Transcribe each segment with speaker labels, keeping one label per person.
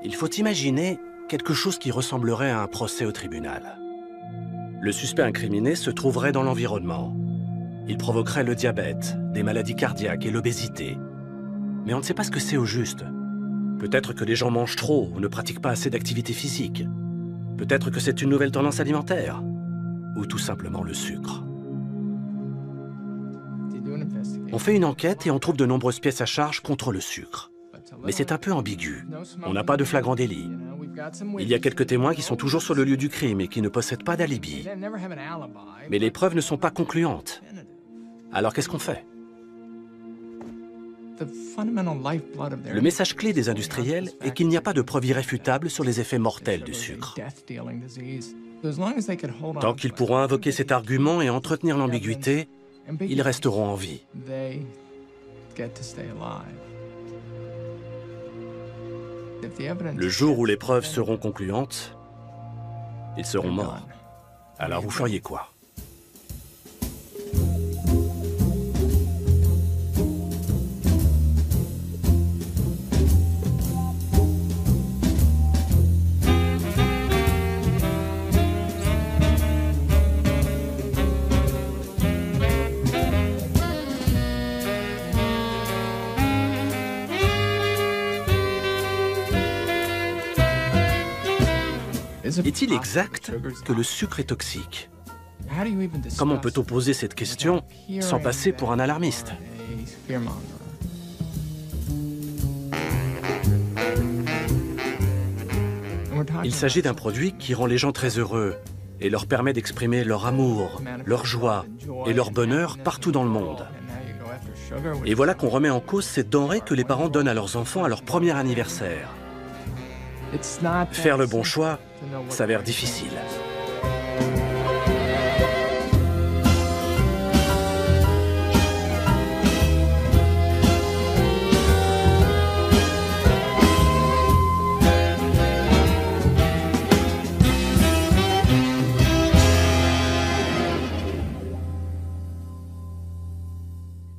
Speaker 1: Il faut imaginer quelque chose qui ressemblerait à un procès au tribunal. Le suspect incriminé se trouverait dans l'environnement. Il provoquerait le diabète, des maladies cardiaques et l'obésité. Mais on ne sait pas ce que c'est au juste. Peut-être que les gens mangent trop ou ne pratiquent pas assez d'activité physique. Peut-être que c'est une nouvelle tendance alimentaire. Ou tout simplement le sucre. On fait une enquête et on trouve de nombreuses pièces à charge contre le sucre. Mais c'est un peu ambigu. On n'a pas de flagrant délit. Il y a quelques témoins qui sont toujours sur le lieu du crime et qui ne possèdent pas d'alibi. Mais les preuves ne sont pas concluantes. Alors qu'est-ce qu'on fait? Le message clé des industriels est qu'il n'y a pas de preuve irréfutable sur les effets mortels du sucre. Tant qu'ils pourront invoquer cet argument et entretenir l'ambiguïté, ils resteront en vie. Le jour où les preuves seront concluantes, ils seront morts. Alors vous feriez quoi? Est-il exact que le sucre est toxique? Comment peut-on poser cette question sans passer pour un alarmiste? Il s'agit d'un produit qui rend les gens très heureux et leur permet d'exprimer leur amour, leur joie et leur bonheur partout dans le monde. Et voilà qu'on remet en cause cette denrée que les parents donnent à leurs enfants à leur premier anniversaire. Faire le bon choix s'avère difficile.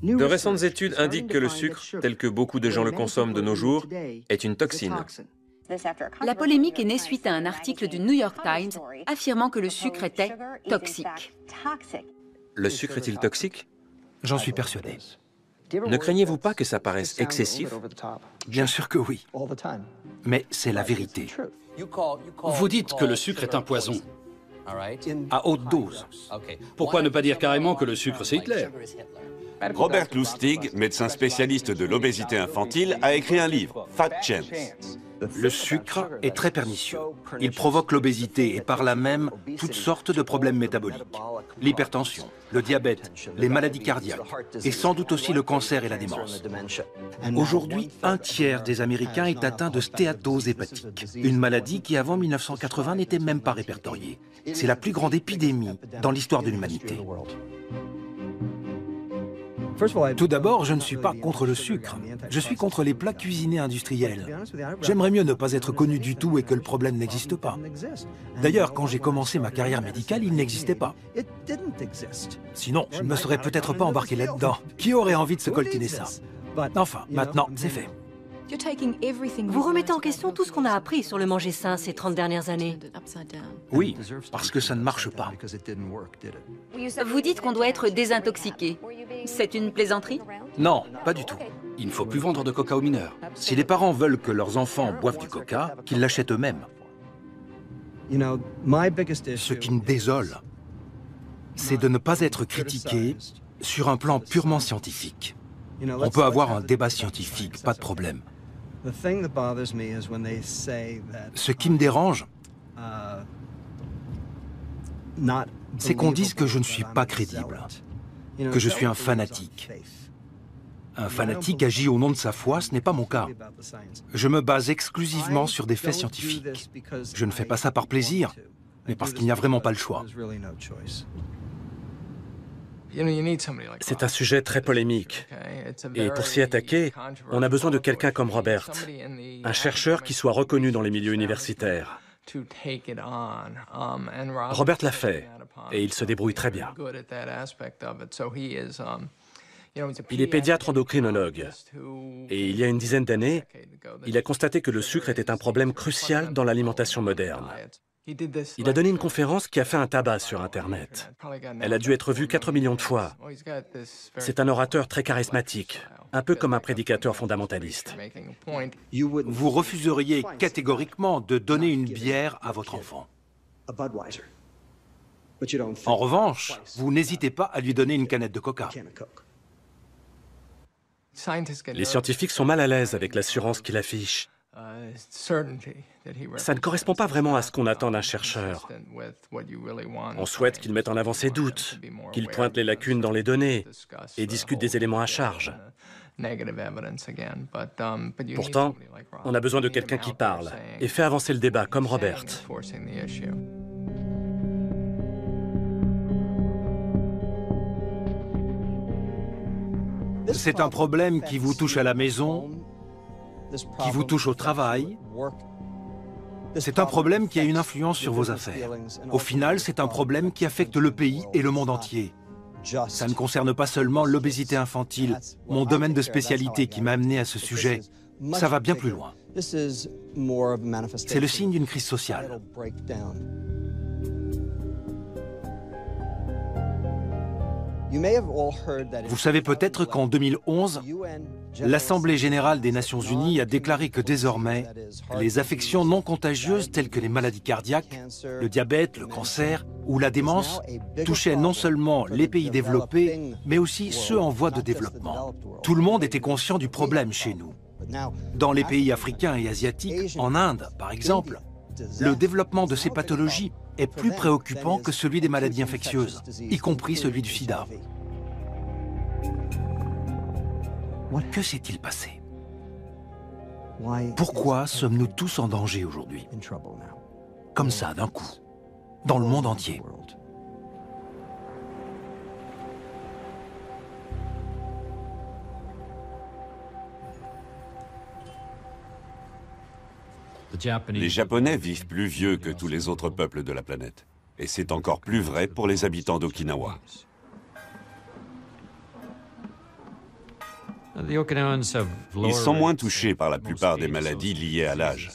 Speaker 2: De récentes études indiquent que le sucre, tel que beaucoup de gens le consomment de nos jours, est une toxine.
Speaker 3: La polémique est née suite à un article du New York Times affirmant que le sucre était toxique.
Speaker 2: Le sucre est-il toxique?
Speaker 4: J'en suis persuadé.
Speaker 2: Ne craignez-vous pas que ça paraisse excessif?
Speaker 4: Bien sûr que oui. Mais c'est la vérité.
Speaker 5: Vous dites que le sucre est un poison, à haute dose. Pourquoi ne pas dire carrément que le sucre, c'est Hitler?
Speaker 6: Robert Lustig, médecin spécialiste de l'obésité infantile, a écrit un livre, Fat Chance.
Speaker 4: Le sucre est très pernicieux. Il provoque l'obésité et par là même toutes sortes de problèmes métaboliques. L'hypertension, le diabète, les maladies cardiaques et sans doute aussi le cancer et la démence. Aujourd'hui, un tiers des Américains est atteint de stéatose hépatique, une maladie qui avant 1980 n'était même pas répertoriée. C'est la plus grande épidémie dans l'histoire de l'humanité. Tout d'abord, je ne suis pas contre le sucre. Je suis contre les plats cuisinés industriels. J'aimerais mieux ne pas être connu du tout et que le problème n'existe pas. D'ailleurs, quand j'ai commencé ma carrière médicale, il n'existait pas. Sinon, je ne me serais peut-être pas embarqué là-dedans. Qui aurait envie de se coltiner ça? Enfin, maintenant, c'est fait.
Speaker 7: Vous remettez en question tout ce qu'on a appris sur le manger sain ces 30 dernières années.
Speaker 4: Oui, parce que ça ne marche pas.
Speaker 3: Vous dites qu'on doit être désintoxiqué. C'est une plaisanterie?
Speaker 4: Non, pas du tout.
Speaker 5: Il ne faut plus vendre de coca aux mineurs.
Speaker 4: Si les parents veulent que leurs enfants boivent du coca, qu'ils l'achètent eux-mêmes. Ce qui me désole, c'est de ne pas être critiqué sur un plan purement scientifique. On peut avoir un débat scientifique, pas de problème. Ce qui me dérange, c'est qu'on dise que je ne suis pas crédible, que je suis un fanatique. Un fanatique agit au nom de sa foi, ce n'est pas mon cas. Je me base exclusivement sur des faits scientifiques. Je ne fais pas ça par plaisir, mais parce qu'il n'y a vraiment pas le choix.
Speaker 1: C'est un sujet très polémique. Et pour s'y attaquer, on a besoin de quelqu'un comme Robert, un chercheur qui soit reconnu dans les milieux universitaires. Robert l'a fait, et il se débrouille très bien. Il est pédiatre endocrinologue. Et il y a une dizaine d'années, il a constaté que le sucre était un problème crucial dans l'alimentation moderne. Il a donné une conférence qui a fait un tabac sur Internet. Elle a dû être vue 4 millions de fois. C'est un orateur très charismatique, un peu comme un prédicateur fondamentaliste.
Speaker 4: Vous refuseriez catégoriquement de donner une bière à votre enfant. En revanche, vous n'hésitez pas à lui donner une canette de coca.
Speaker 1: Les scientifiques sont mal à l'aise avec l'assurance qu'il affiche. Ça ne correspond pas vraiment à ce qu'on attend d'un chercheur. On souhaite qu'il mette en avant ses doutes, qu'il pointe les lacunes dans les données et discute des éléments à charge. Pourtant, on a besoin de quelqu'un qui parle et fait avancer le débat, comme Robert.
Speaker 4: C'est un problème qui vous touche à la maison, qui vous touche au travail. C'est un problème qui a une influence sur vos affaires. Au final, c'est un problème qui affecte le pays et le monde entier. Ça ne concerne pas seulement l'obésité infantile, mon domaine de spécialité qui m'a amené à ce sujet. Ça va bien plus loin. C'est le signe d'une crise sociale. Vous savez peut-être qu'en 2011, l'Assemblée générale des Nations unies a déclaré que désormais, les affections non contagieuses telles que les maladies cardiaques, le diabète, le cancer ou la démence touchaient non seulement les pays développés, mais aussi ceux en voie de développement. Tout le monde était conscient du problème chez nous. Dans les pays africains et asiatiques, en Inde par exemple, le développement de ces pathologies est plus préoccupant que celui des maladies infectieuses, y compris celui du sida. Que s'est-il passé? Pourquoi sommes-nous tous en danger aujourd'hui? Comme ça, d'un coup, dans le monde entier.
Speaker 6: Les Japonais vivent plus vieux que tous les autres peuples de la planète. Et c'est encore plus vrai pour les habitants d'Okinawa. Ils sont moins touchés par la plupart des maladies liées à l'âge.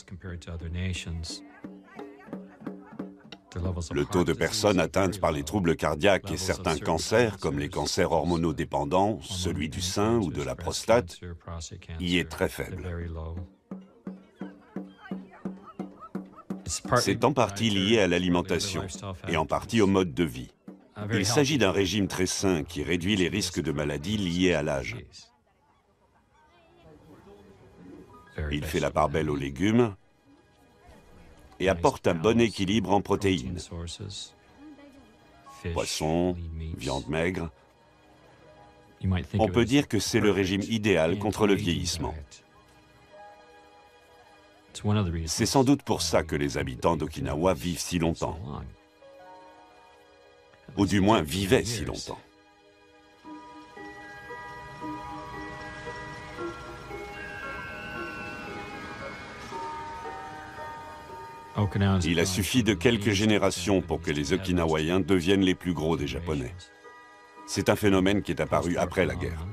Speaker 6: Le taux de personnes atteintes par les troubles cardiaques et certains cancers, comme les cancers hormonodépendants, celui du sein ou de la prostate, y est très faible. C'est en partie lié à l'alimentation et en partie au mode de vie. Il s'agit d'un régime très sain qui réduit les risques de maladies liées à l'âge. Il fait la part belle aux légumes et apporte un bon équilibre en protéines. Poisson, viande maigre. On peut dire que c'est le régime idéal contre le vieillissement. C'est sans doute pour ça que les habitants d'Okinawa vivent si longtemps. Ou du moins vivaient si longtemps. Il a suffi de quelques générations pour que les Okinawaïens deviennent les plus gros des Japonais. C'est un phénomène qui est apparu après la guerre.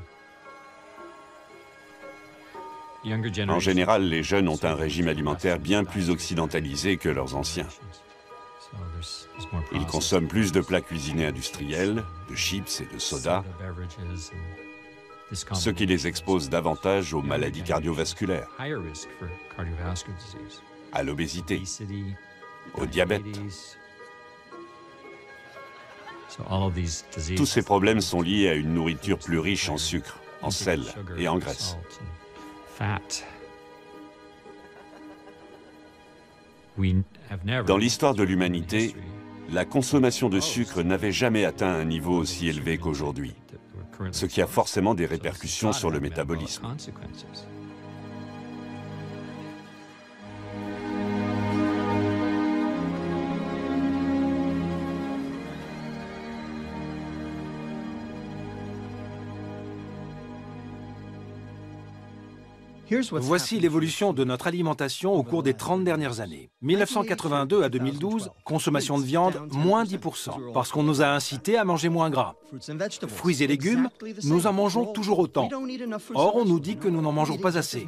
Speaker 6: En général, les jeunes ont un régime alimentaire bien plus occidentalisé que leurs anciens. Ils consomment plus de plats cuisinés industriels, de chips et de sodas, ce qui les expose davantage aux maladies cardiovasculaires, à l'obésité, au diabète. Tous ces problèmes sont liés à une nourriture plus riche en sucre, en sel et en graisse. Dans l'histoire de l'humanité, la consommation de sucre n'avait jamais atteint un niveau aussi élevé qu'aujourd'hui, ce qui a forcément des répercussions sur le métabolisme.
Speaker 4: Voici l'évolution de notre alimentation au cours des 30 dernières années. 1982 à 2012, consommation de viande, moins 10%, parce qu'on nous a incités à manger moins gras. Fruits et légumes, nous en mangeons toujours autant. Or, on nous dit que nous n'en mangeons pas assez.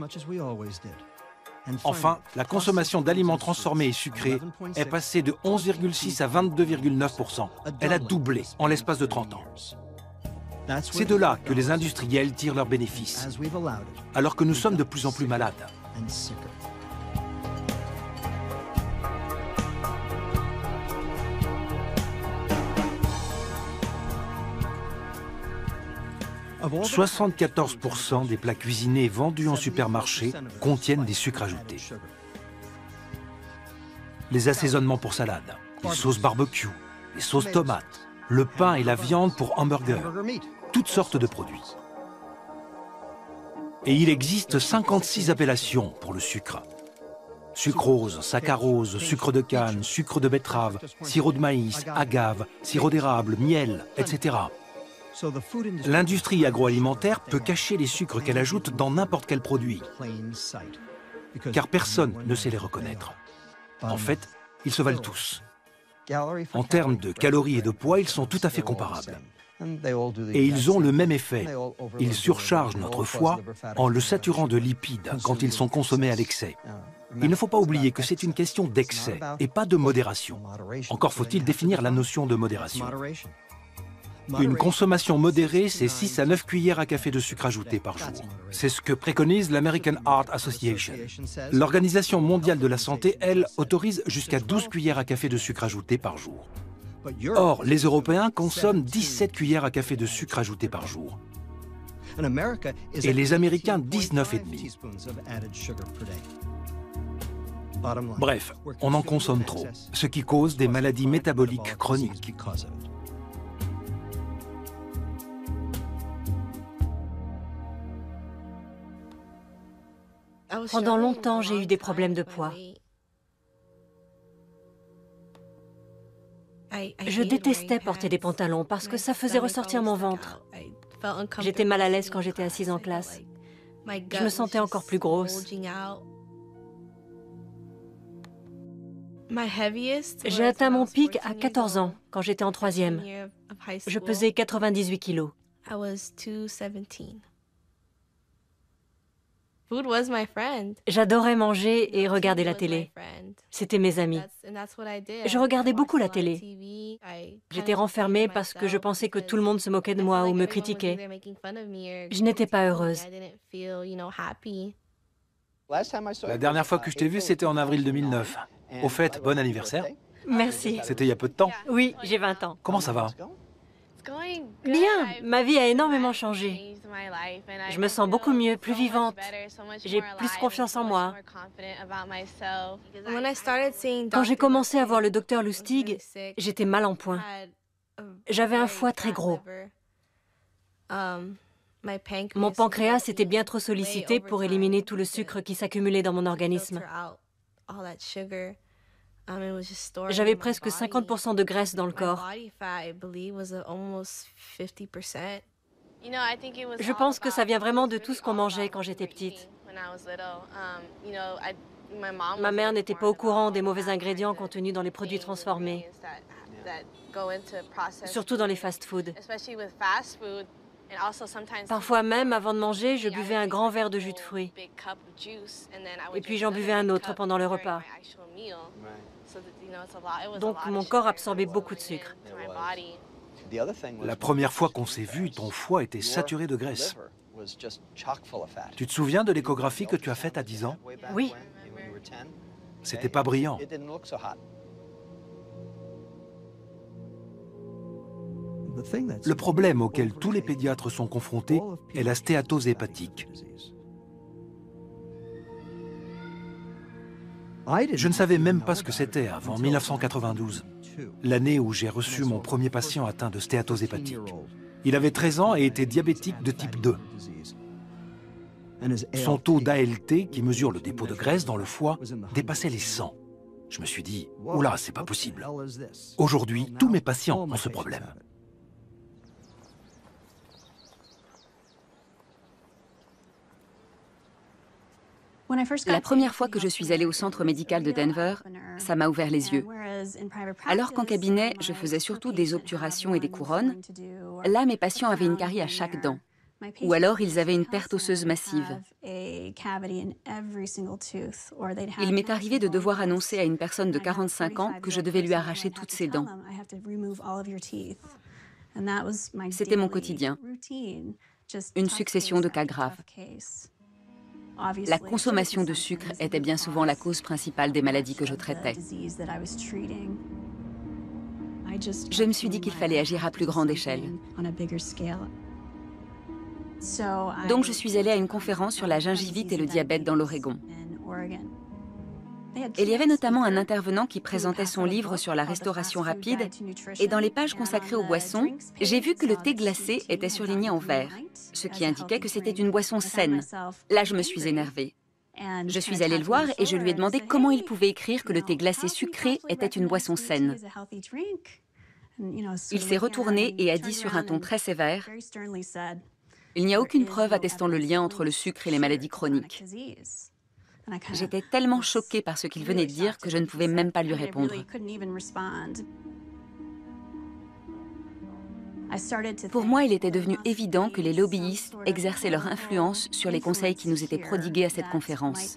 Speaker 4: Enfin, la consommation d'aliments transformés et sucrés est passée de 11,6 à 22,9%. Elle a doublé en l'espace de 30 ans. C'est de là que les industriels tirent leurs bénéfices, alors que nous sommes de plus en plus malades. « 74% des plats cuisinés vendus en supermarché contiennent des sucres ajoutés. Les assaisonnements pour salade, les sauces barbecue, les sauces tomates, le pain et la viande pour hamburgers, toutes sortes de produits. Et il existe 56 appellations pour le sucre. Sucrose, saccharose, sucre de canne, sucre de betterave, sirop de maïs, agave, sirop d'érable, miel, etc. L'industrie agroalimentaire peut cacher les sucres qu'elle ajoute dans n'importe quel produit, car personne ne sait les reconnaître. En fait, ils se valent tous. En termes de calories et de poids, ils sont tout à fait comparables. Et ils ont le même effet. Ils surchargent notre foie en le saturant de lipides quand ils sont consommés à l'excès. Il ne faut pas oublier que c'est une question d'excès et pas de modération. Encore faut-il définir la notion de modération. Une consommation modérée, c'est 6 à 9 cuillères à café de sucre ajouté par jour. C'est ce que préconise l'American Heart Association. L'Organisation mondiale de la santé, elle, autorise jusqu'à 12 cuillères à café de sucre ajouté par jour. Or, les Européens consomment 17 cuillères à café de sucre ajouté par jour. Et les Américains, 19,5. Bref, on en consomme trop, ce qui cause des maladies métaboliques chroniques.
Speaker 7: Pendant longtemps, j'ai eu des problèmes de poids. Je détestais porter des pantalons parce que ça faisait ressortir mon ventre. J'étais mal à l'aise quand j'étais assise en classe. Je me sentais encore plus grosse. J'ai atteint mon pic à 14 ans, quand j'étais en 3e. Je pesais 98 kilos. J'adorais manger et regarder la télé. C'était mes amis. Je regardais beaucoup la télé. J'étais renfermée parce que je pensais que tout le monde se moquait de moi ou me critiquait. Je n'étais pas heureuse.
Speaker 4: La dernière fois que je t'ai vu, c'était en avril 2009. Au fait, bon anniversaire.
Speaker 7: Merci.
Speaker 4: C'était il y a peu de temps.
Speaker 7: Oui, j'ai 20 ans.
Speaker 4: Comment ça va?
Speaker 7: Bien, ma vie a énormément changé. Je me sens beaucoup mieux, plus vivante. J'ai plus confiance en moi. Quand j'ai commencé à voir le docteur Lustig, j'étais mal en point. J'avais un foie très gros. Mon pancréas était bien trop sollicité pour éliminer tout le sucre qui s'accumulait dans mon organisme. J'avais presque 50% de graisse dans le corps. Je pense que ça vient vraiment de tout ce qu'on mangeait quand j'étais petite. Ma mère n'était pas au courant des mauvais ingrédients contenus dans les produits transformés, surtout dans les fast-foods. Parfois même, avant de manger, je buvais un grand verre de jus de fruits. Et puis j'en buvais un autre pendant le repas. Donc mon corps absorbait beaucoup de sucre.
Speaker 4: La première fois qu'on s'est vu, ton foie était saturé de graisse. Tu te souviens de l'échographie que tu as faite à 10 ans?
Speaker 7: Oui.
Speaker 4: C'était pas brillant. Le problème auquel tous les pédiatres sont confrontés est la stéatose hépatique. Je ne savais même pas ce que c'était avant 1992, l'année où j'ai reçu mon premier patient atteint de stéatose hépatique. Il avait 13 ans et était diabétique de type 2. Son taux d'ALT, qui mesure le dépôt de graisse dans le foie, dépassait les 100. Je me suis dit, oula, c'est pas possible. Aujourd'hui, tous mes patients ont ce problème.
Speaker 3: La première fois que je suis allée au centre médical de Denver, ça m'a ouvert les yeux. Alors qu'en cabinet, je faisais surtout des obturations et des couronnes, là, mes patients avaient une carie à chaque dent. Ou alors, ils avaient une perte osseuse massive. Il m'est arrivé de devoir annoncer à une personne de 45 ans que je devais lui arracher toutes ses dents. C'était mon quotidien, une succession de cas graves. La consommation de sucre était bien souvent la cause principale des maladies que je traitais. Je me suis dit qu'il fallait agir à plus grande échelle. Donc je suis allée à une conférence sur la gingivite et le diabète dans l'Oregon. Il y avait notamment un intervenant qui présentait son livre sur la restauration rapide, et dans les pages consacrées aux boissons, j'ai vu que le thé glacé était surligné en vert, ce qui indiquait que c'était une boisson saine. Là, je me suis énervée. Je suis allée le voir et je lui ai demandé comment il pouvait écrire que le thé glacé sucré était une boisson saine. Il s'est retourné et a dit sur un ton très sévère: « Il n'y a aucune preuve attestant le lien entre le sucre et les maladies chroniques. » J'étais tellement choquée par ce qu'il venait de dire que je ne pouvais même pas lui répondre. Pour moi, il était devenu évident que les lobbyistes exerçaient leur influence sur les conseils qui nous étaient prodigués à cette conférence.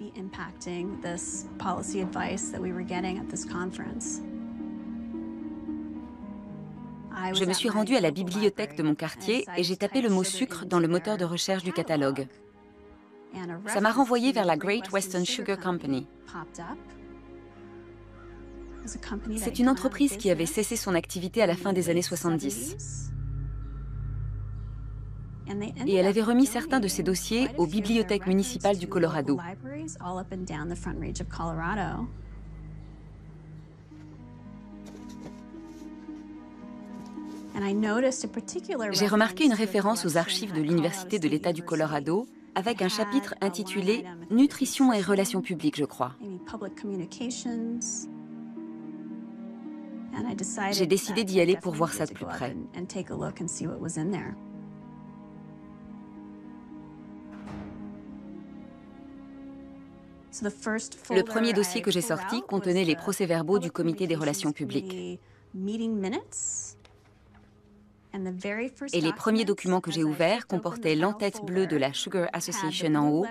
Speaker 3: Je me suis rendue à la bibliothèque de mon quartier et j'ai tapé le mot sucre dans le moteur de recherche du catalogue. Ça m'a renvoyé vers la Great Western Sugar Company. C'est une entreprise qui avait cessé son activité à la fin des années 70. Et elle avait remis certains de ses dossiers aux bibliothèques municipales du Colorado. J'ai remarqué une référence aux archives de l'Université de l'État du Colorado avec un chapitre intitulé « Nutrition et relations publiques », je crois. J'ai décidé d'y aller pour voir ça de plus près. Le premier dossier que j'ai sorti contenait les procès-verbaux du comité des relations publiques. Et les premiers documents que j'ai ouverts comportaient l'entête bleue de la Sugar Association en haut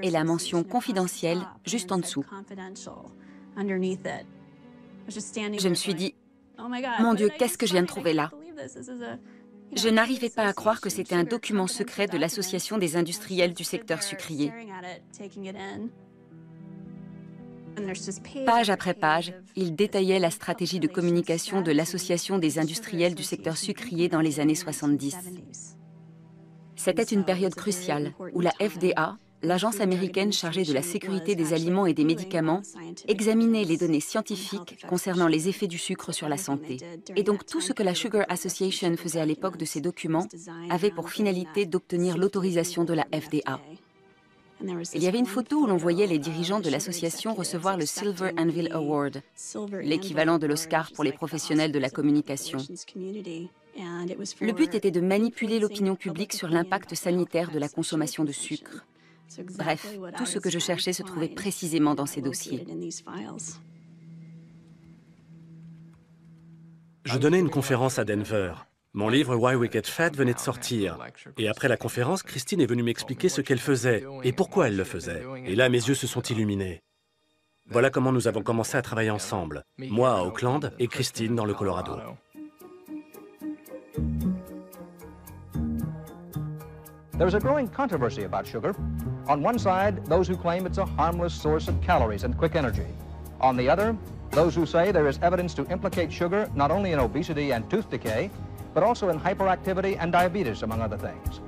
Speaker 3: et la mention confidentielle juste en dessous. Je me suis dit, mon Dieu, qu'est-ce que je viens de trouver là? Je n'arrivais pas à croire que c'était un document secret de l'Association des industriels du secteur sucrier. Page après page, il détaillait la stratégie de communication de l'Association des industriels du secteur sucrier dans les années 70. C'était une période cruciale où la FDA, l'agence américaine chargée de la sécurité des aliments et des médicaments, examinait les données scientifiques concernant les effets du sucre sur la santé. Et donc tout ce que la Sugar Association faisait à l'époque de ces documents avait pour finalité d'obtenir l'autorisation de la FDA. Il y avait une photo où l'on voyait les dirigeants de l'association recevoir le Silver Anvil Award, l'équivalent de l'Oscar pour les professionnels de la communication. Le but était de manipuler l'opinion publique sur l'impact sanitaire de la consommation de sucre. Bref, tout ce que je cherchais se trouvait précisément dans ces dossiers.
Speaker 1: Je donnais une conférence à Denver. Mon livre Why We Get Fat venait de sortir. Et après la conférence, Christine est venue m'expliquer ce qu'elle faisait et pourquoi elle le faisait. Et là, mes yeux se sont illuminés. Voilà comment nous avons commencé à travailler ensemble. Moi à Oakland et Christine dans le Colorado.
Speaker 8: There's a growing controversy about sugar. On one side, those who claim it's a harmless source of calories and quick energy. On the other, those who say there is evidence to implicate sugar not only in obesity and tooth decay, but also in hyperactivity and diabetes, among other things.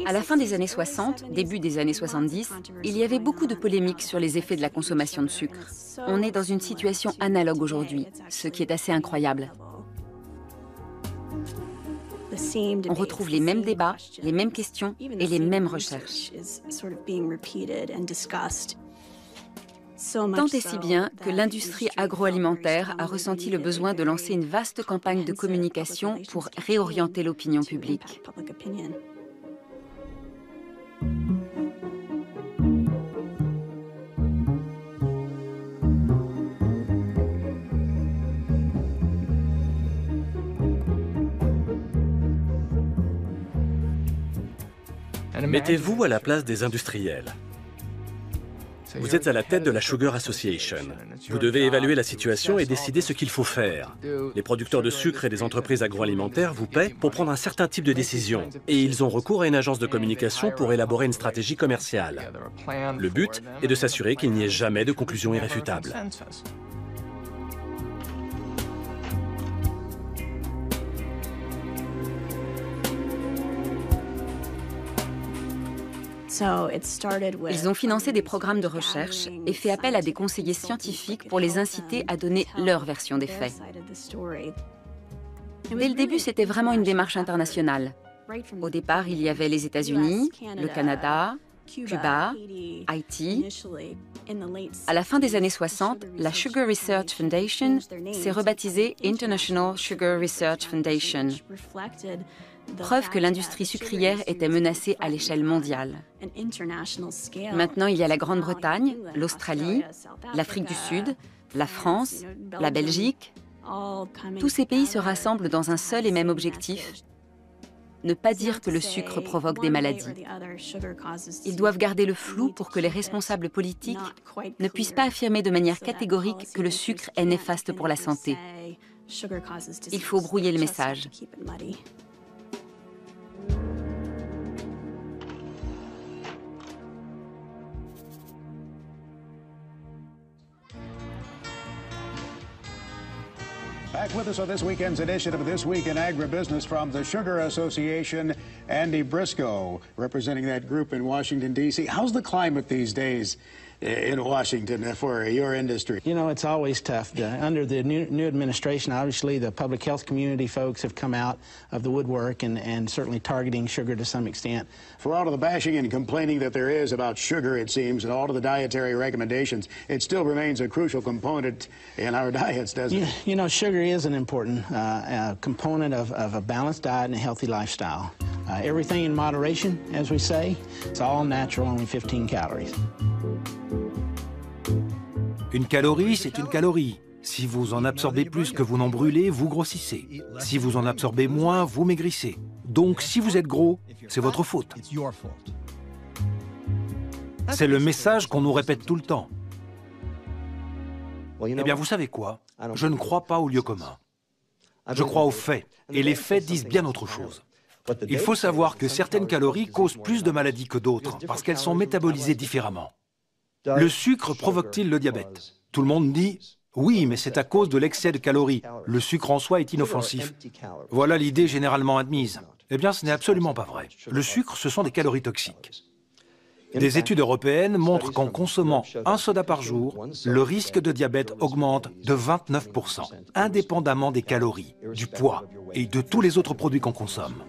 Speaker 3: À la fin des années 60, début des années 70, il y avait beaucoup de polémiques sur les effets de la consommation de sucre. On est dans une situation analogue aujourd'hui, ce qui est assez incroyable. On retrouve les mêmes débats, les mêmes questions et les mêmes recherches. Tant et si bien que l'industrie agroalimentaire a ressenti le besoin de lancer une vaste campagne de communication pour réorienter l'opinion publique.
Speaker 1: Mettez-vous à la place des industriels. Vous êtes à la tête de la Sugar Association. Vous devez évaluer la situation et décider ce qu'il faut faire. Les producteurs de sucre et des entreprises agroalimentaires vous paient pour prendre un certain type de décision. Et ils ont recours à une agence de communication pour élaborer une stratégie commerciale. Le but est de s'assurer qu'il n'y ait jamais de conclusion irréfutable.
Speaker 3: Ils ont financé des programmes de recherche et fait appel à des conseillers scientifiques pour les inciter à donner leur version des faits. Dès le début, c'était vraiment une démarche internationale. Au départ, il y avait les États-Unis, le Canada, Cuba, Haïti. À la fin des années 60, la Sugar Research Foundation s'est rebaptisée International Sugar Research Foundation. Preuve que l'industrie sucrière était menacée à l'échelle mondiale. Maintenant, il y a la Grande-Bretagne, l'Australie, l'Afrique du Sud, la France, la Belgique. Tous ces pays se rassemblent dans un seul et même objectif: ne pas dire que le sucre provoque des maladies. Ils doivent garder le flou pour que les responsables politiques ne puissent pas affirmer de manière catégorique que le sucre est néfaste pour la santé. Il faut brouiller le message.
Speaker 9: Back with us on this weekend's edition of This Week in Agribusiness from the Sugar Association, Andy Briscoe, representing that group in Washington, D.C. How's the climate these days in Washington for your industry?
Speaker 10: You know, it's always tough. Under the new administration, obviously, the public health community folks have come out of the woodwork and certainly targeting sugar to some extent.
Speaker 9: For all of the bashing and complaining that there is about sugar, it seems, and all of the dietary recommendations, it still remains a crucial component in our diets, doesn't it?
Speaker 10: You know, sugar is an important component of a balanced diet and a healthy lifestyle. Everything in moderation, as we say. It's all natural, only 15 calories.
Speaker 4: Une calorie, c'est une calorie. Si vous en absorbez plus que vous n'en brûlez, vous grossissez. Si vous en absorbez moins, vous maigrissez. Donc, si vous êtes gros, c'est votre faute. C'est le message qu'on nous répète tout le temps. Eh bien, vous savez quoi? Je ne crois pas au lieu commun. Je crois aux faits. Et les faits disent bien autre chose. Il faut savoir que certaines calories causent plus de maladies que d'autres, parce qu'elles sont métabolisées différemment. Le sucre provoque-t-il le diabète? Tout le monde dit « Oui, mais c'est à cause de l'excès de calories. Le sucre en soi est inoffensif. » Voilà l'idée généralement admise. Eh bien, ce n'est absolument pas vrai. Le sucre, ce sont des calories toxiques. Des études européennes montrent qu'en consommant un soda par jour, le risque de diabète augmente de 29%, indépendamment des calories, du poids et de tous les autres produits qu'on consomme.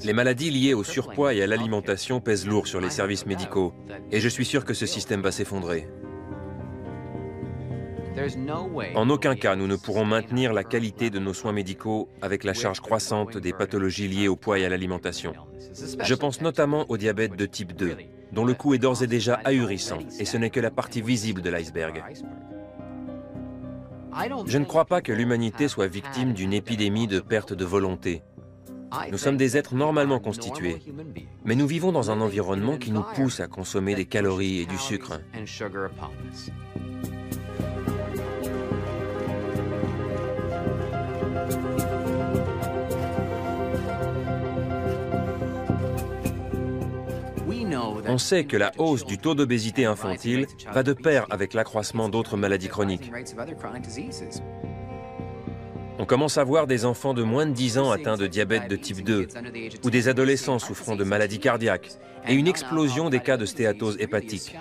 Speaker 2: Les maladies liées au surpoids et à l'alimentation pèsent lourd sur les services médicaux, et je suis sûr que ce système va s'effondrer. En aucun cas, nous ne pourrons maintenir la qualité de nos soins médicaux avec la charge croissante des pathologies liées au poids et à l'alimentation. Je pense notamment au diabète de type 2, dont le coût est d'ores et déjà ahurissant, et ce n'est que la partie visible de l'iceberg. Je ne crois pas que l'humanité soit victime d'une épidémie de perte de volonté. Nous sommes des êtres normalement constitués, mais nous vivons dans un environnement qui nous pousse à consommer des calories et du sucre. On sait que la hausse du taux d'obésité infantile va de pair avec l'accroissement d'autres maladies chroniques. On commence à voir des enfants de moins de 10 ans atteints de diabète de type 2 ou des adolescents souffrant de maladies cardiaques et une explosion des cas de stéatose hépatique.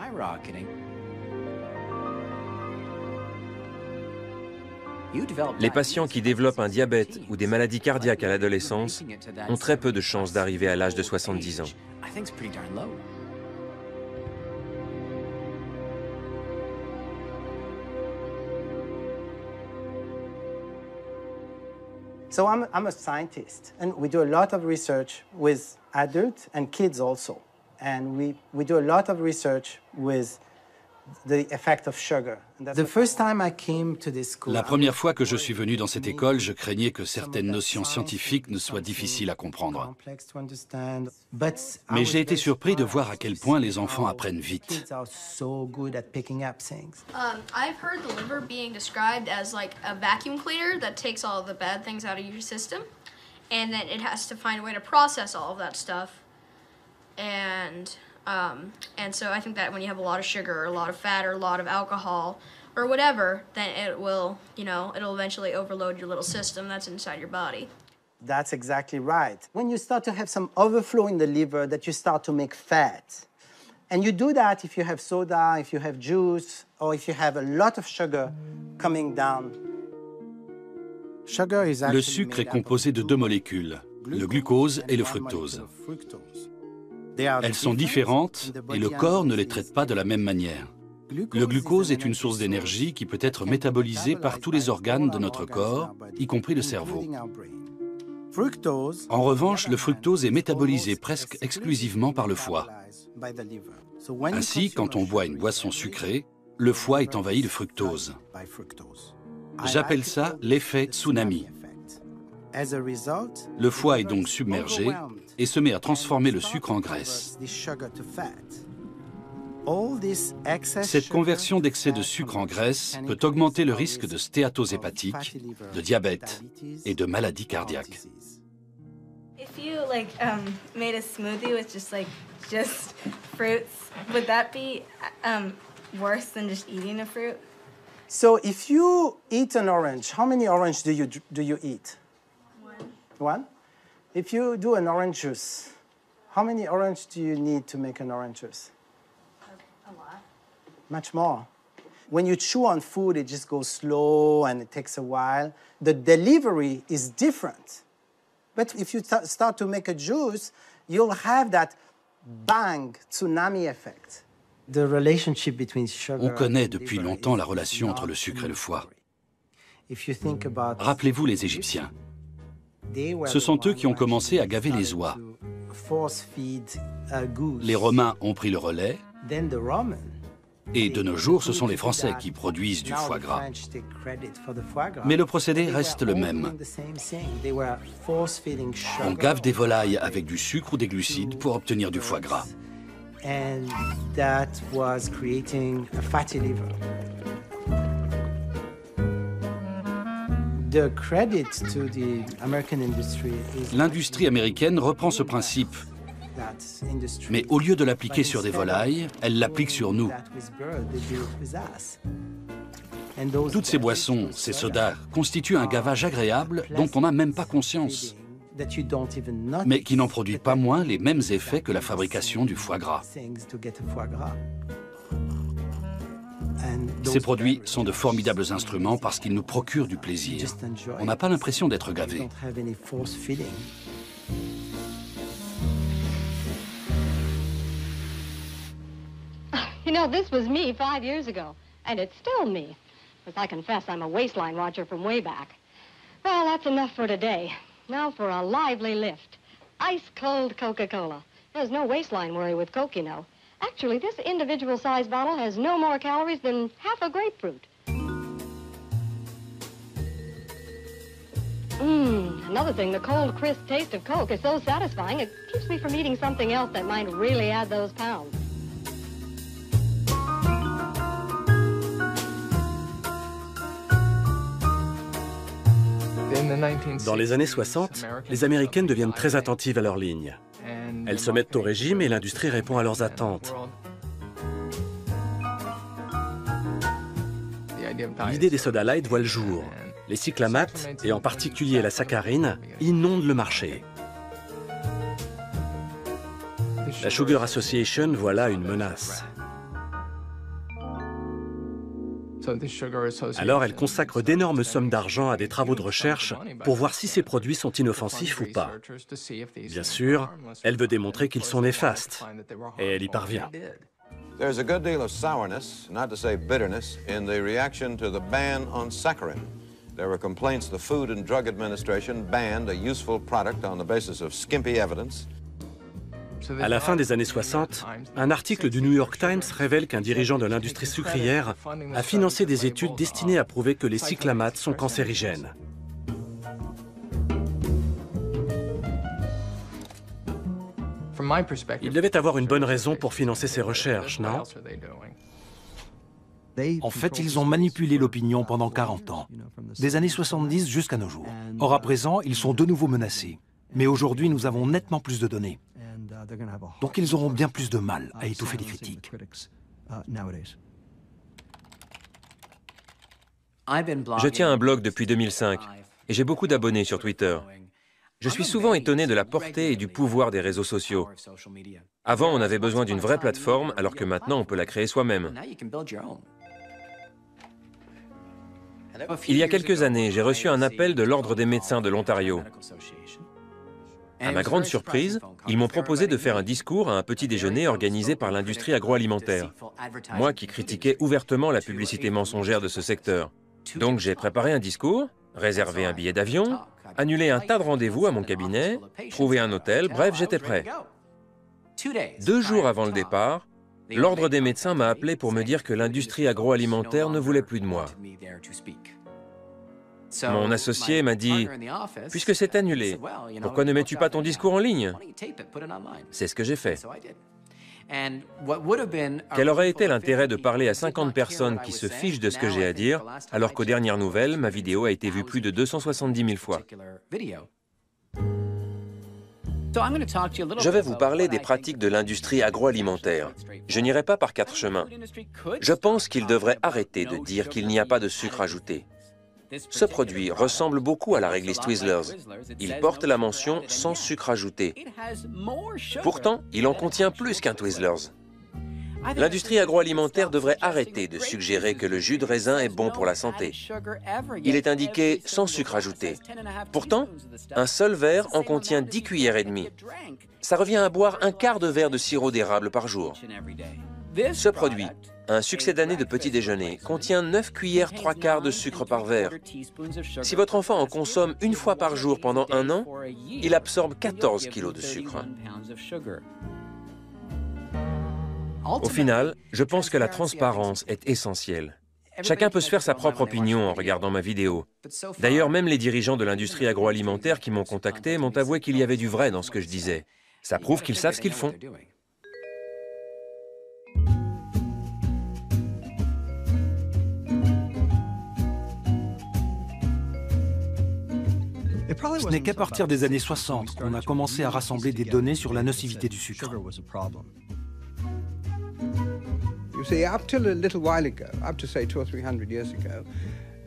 Speaker 2: Les patients qui développent un diabète ou des maladies cardiaques à l'adolescence ont très peu de chances d'arriver à l'âge de 70 ans.
Speaker 11: So I'm a scientist, and we do a lot of research with adults and kids also. And we do a lot of research with
Speaker 5: La première fois que je suis venu dans cette école, je craignais que certaines notions scientifiques ne soient difficiles à comprendre. Mais j'ai été surpris de voir à quel point les enfants apprennent vite.
Speaker 12: I've heard the liver being described as like a vacuum cleaner that takes all the bad things out of your system, and then it has to find a way to process all of that stuff. And so I think that when you have a lot of sugar or a lot of fat or a lot of alcohol or whatever, then it will, it'll eventually overload your little system that's inside your body.
Speaker 11: That's exactly right. When you start to have some overflow in the liver, that you start to make fat. And you do that if you have soda, if you have juice, or if you have a lot of sugar coming down.
Speaker 5: Le sucre est composé de deux molécules, le glucose et le fructose. Elles sont différentes et le corps ne les traite pas de la même manière. Le glucose est une source d'énergie qui peut être métabolisée par tous les organes de notre corps, y compris le cerveau. En revanche, le fructose est métabolisé presque exclusivement par le foie. Ainsi, quand on boit une boisson sucrée, le foie est envahi de fructose. J'appelle ça l'effet tsunami. Le foie est donc submergé et se met à transformer le sucre en graisse. Cette conversion d'excès de sucre en graisse peut augmenter le risque de stéatose hépatique, de diabète et de maladies cardiaques.
Speaker 13: If you made a smoothie with just fruits, would that be worse than just eating a fruit?
Speaker 11: So if you eat an orange, how many oranges do you eat? One? If you do an orange juice, how many oranges do you need to make an orange juice?
Speaker 12: A lot.
Speaker 11: Much more. When you chew on food, it just goes slow and it takes a while. The delivery is different. But if you start to make a juice, you'll have that bang, tsunami effect. The relationship between sugar
Speaker 5: On connaît depuis longtemps la relation entre le sucre et le foie. Rappelez-vous les Égyptiens. Ce sont eux qui ont commencé à gaver les oies. Les Romains ont pris le relais. Et de nos jours, ce sont les Français qui produisent du foie gras. Mais le procédé reste le même. On gave des volailles avec du sucre ou des glucides pour obtenir du foie gras. L'industrie américaine reprend ce principe. Mais au lieu de l'appliquer sur des volailles, elle l'applique sur nous. Toutes ces boissons, ces sodas, constituent un gavage agréable dont on n'a même pas conscience, mais qui n'en produit pas moins les mêmes effets que la fabrication du foie gras. Ces produits sont de formidables instruments parce qu'ils nous procurent du plaisir. On n'a pas l'impression d'être gavé.
Speaker 14: You know, this was me 5 years ago, and it's still me. Because I confess I'm a waistline watcher from way back. Well, that's enough for today. Now for a lively lift. Ice-cold Coca-Cola. There's no waistline worry with Coke, you know. Actually, this individual-sized bottle has no more calories than half a grapefruit. Another thing, the cold, crisp taste of Coke is so satisfying, it keeps me from eating something else that might really add those pounds.
Speaker 1: Dans les années 60, les Américaines deviennent très attentives à leurs lignes. Elles se mettent au régime et l'industrie répond à leurs attentes. L'idée des soda light voit le jour. Les cyclamates, et en particulier la saccharine, inondent le marché. La Sugar Association voit là une menace. Alors elle consacre d'énormes sommes d'argent à des travaux de recherche pour voir si ces produits sont inoffensifs ou pas. Bien sûr, elle veut démontrer qu'ils sont néfastes, et elle y parvient.
Speaker 15: There's a good deal of sourness, not to say bitterness, in the reaction to the ban on saccharin. There were complaints the Food and Drug Administration banned a useful product on the basis of skimpy evidence.
Speaker 1: À la fin des années 60, un article du New York Times révèle qu'un dirigeant de l'industrie sucrière a financé des études destinées à prouver que les cyclamates sont cancérigènes. Il devait avoir une bonne raison pour financer ces recherches, non?
Speaker 4: En fait, ils ont manipulé l'opinion pendant 40 ans, des années 70 jusqu'à nos jours. Or, à présent, ils sont de nouveau menacés. Mais aujourd'hui, nous avons nettement plus de données. Donc, ils auront bien plus de mal à étouffer les critiques.
Speaker 2: Je tiens un blog depuis 2005 et j'ai beaucoup d'abonnés sur Twitter. Je suis souvent étonné de la portée et du pouvoir des réseaux sociaux. Avant, on avait besoin d'une vraie plateforme, alors que maintenant, on peut la créer soi-même. Il y a quelques années, j'ai reçu un appel de l'Ordre des médecins de l'Ontario. À ma grande surprise, ils m'ont proposé de faire un discours à un petit déjeuner organisé par l'industrie agroalimentaire. Moi qui critiquais ouvertement la publicité mensongère de ce secteur. Donc j'ai préparé un discours, réservé un billet d'avion, annulé un tas de rendez-vous à mon cabinet, trouvé un hôtel, bref, j'étais prêt. 2 jours avant le départ, l'Ordre des médecins m'a appelé pour me dire que l'industrie agroalimentaire ne voulait plus de moi. Mon associé m'a dit « Puisque c'est annulé, pourquoi ne mets-tu pas ton discours en ligne ?» C'est ce que j'ai fait. Quel aurait été l'intérêt de parler à 50 personnes qui se fichent de ce que j'ai à dire, alors qu'aux dernières nouvelles, ma vidéo a été vue plus de 270 000 fois. Je vais vous parler des pratiques de l'industrie agroalimentaire. Je n'irai pas par 4 chemins. Je pense qu'il devrait arrêter de dire qu'il n'y a pas de sucre ajouté. Ce produit ressemble beaucoup à la réglisse Twizzlers. Il porte la mention « sans sucre ajouté ». Pourtant, il en contient plus qu'un Twizzlers. L'industrie agroalimentaire devrait arrêter de suggérer que le jus de raisin est bon pour la santé. Il est indiqué « sans sucre ajouté ». Pourtant, un seul verre en contient 10 cuillères et demie. Ça revient à boire un quart de verre de sirop d'érable par jour. Ce produit, un succès d'année de petit déjeuner, contient 9 cuillères 3/4 de sucre par verre. Si votre enfant en consomme 1 fois par jour pendant 1 an, il absorbe 14 kilos de sucre. Au final, je pense que la transparence est essentielle. Chacun peut se faire sa propre opinion en regardant ma vidéo. D'ailleurs, même les dirigeants de l'industrie agroalimentaire qui m'ont contacté m'ont avoué qu'il y avait du vrai dans ce que je disais. Ça prouve qu'ils savent ce qu'ils font.
Speaker 4: Ce n'est qu'à partir des années 60 qu'on a commencé à rassembler des données sur la nocivité du sucre.
Speaker 16: You see, up till a little while ago, up to say 200 or 300 years ago,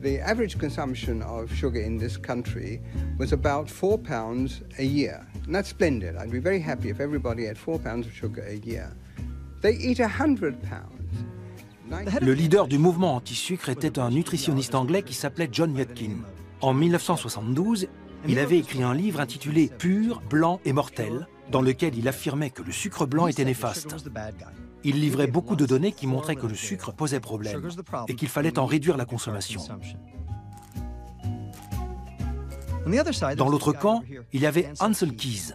Speaker 16: the average consumption of sugar in this country was about 4 pounds a year. And that's splendid. I'd be very happy if everybody had 4 pounds of sugar a year. They eat 100 pounds.
Speaker 4: Le leader du mouvement anti-sucre était un nutritionniste anglais qui s'appelait John Yudkin. En 1972, il avait écrit un livre intitulé « Pur, blanc et mortel », dans lequel il affirmait que le sucre blanc était néfaste. Il livrait beaucoup de données qui montraient que le sucre posait problème et qu'il fallait en réduire la consommation. Dans l'autre camp, il y avait Ancel Keys.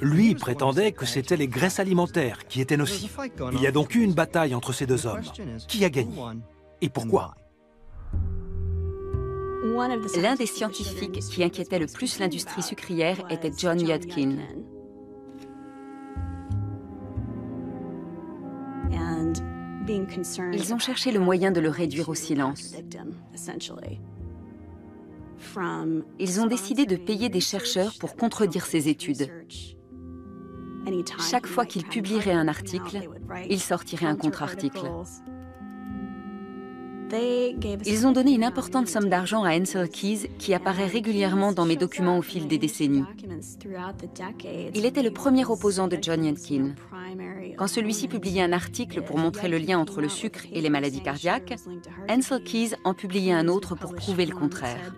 Speaker 4: Lui prétendait que c'était les graisses alimentaires qui étaient nocives. Il y a donc eu une bataille entre ces 2 hommes. Qui a gagné? Et pourquoi?
Speaker 3: L'un des scientifiques qui inquiétait le plus l'industrie sucrière était John Yudkin. Ils ont cherché le moyen de le réduire au silence. Ils ont décidé de payer des chercheurs pour contredire ces études. Chaque fois qu'ils publieraient un article, ils sortiraient un contre-article. Ils ont donné une importante somme d'argent à Ancel Keys, qui apparaît régulièrement dans mes documents au fil des décennies. Il était le premier opposant de John Yudkin. Quand celui-ci publiait un article pour montrer le lien entre le sucre et les maladies cardiaques, Ancel Keys en publiait un autre pour prouver le contraire.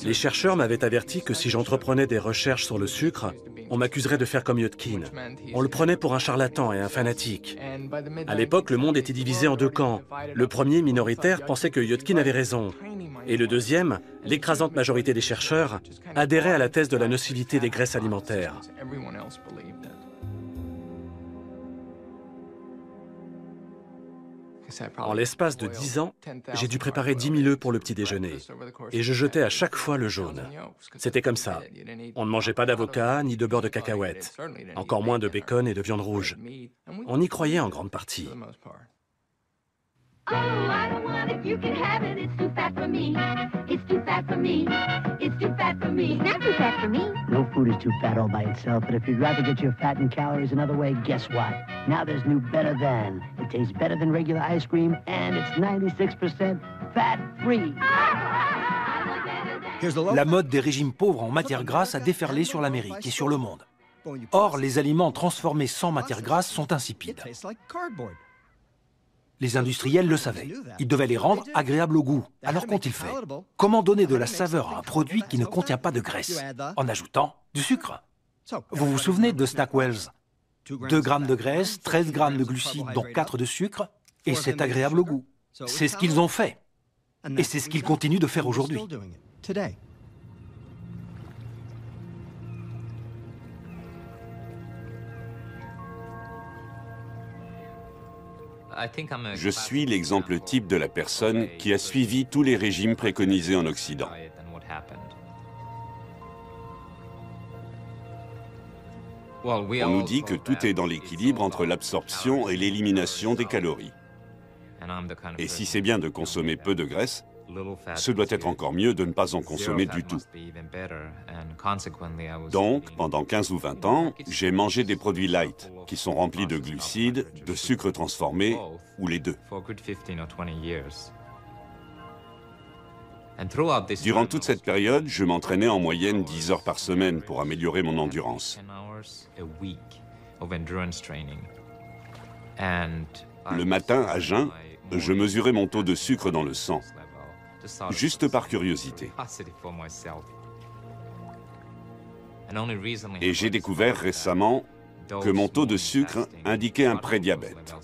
Speaker 1: Les chercheurs m'avaient averti que si j'entreprenais des recherches sur le sucre, On m'accuserait de faire comme Yudkin. On le prenait pour un charlatan et un fanatique. À l'époque, le monde était divisé en deux camps. Le premier, minoritaire, pensait que Yudkin avait raison. Et le deuxième, l'écrasante majorité des chercheurs, adhérait à la thèse de la nocivité des graisses alimentaires. En l'espace de 10 ans, j'ai dû préparer 10 000 œufs pour le petit déjeuner. Et je jetais à chaque fois le jaune. C'était comme ça. On ne mangeait pas d'avocat ni de beurre de cacahuète, encore moins de bacon et de viande rouge. On y croyait en grande partie.
Speaker 17: Oh, I don't want it, you can have it, it's too fat for me. It's too fat for me. It's too fat for me. It's not too fat for me.
Speaker 18: No food is too fat all by itself, but if you'd rather get your fat and calories another way, guess what? Now there's new Better Than. It tastes better than regular ice cream, and it's 96% fat-free.
Speaker 4: La mode des régimes pauvres en matières grasses a déferlé sur l'Amérique et sur le monde. Or, les aliments transformés sans matières grasses sont insipides. Les industriels le savaient. Ils devaient les rendre agréables au goût. Alors qu'ont-ils fait? Comment donner de la saveur à un produit qui ne contient pas de graisse? En ajoutant du sucre. Vous vous souvenez de Snackwells? 2 grammes de graisse, 13 grammes de glucides, dont 4 de sucre, et c'est agréable au goût. C'est ce qu'ils ont fait. Et c'est ce qu'ils continuent de faire aujourd'hui.
Speaker 6: Je suis l'exemple type de la personne qui a suivi tous les régimes préconisés en Occident. On nous dit que tout est dans l'équilibre entre l'absorption et l'élimination des calories. Et si c'est bien de consommer peu de graisse, ce doit être encore mieux de ne pas en consommer du tout. Donc, pendant 15 ou 20 ans, j'ai mangé des produits light, qui sont remplis de glucides, de sucre transformé, ou les deux. Durant toute cette période, je m'entraînais en moyenne 10 heures par semaine pour améliorer mon endurance. Le matin, à jeun, je mesurais mon taux de sucre dans le sang, juste par curiosité. Et j'ai découvert récemment que mon taux de sucre indiquait un prédiabète.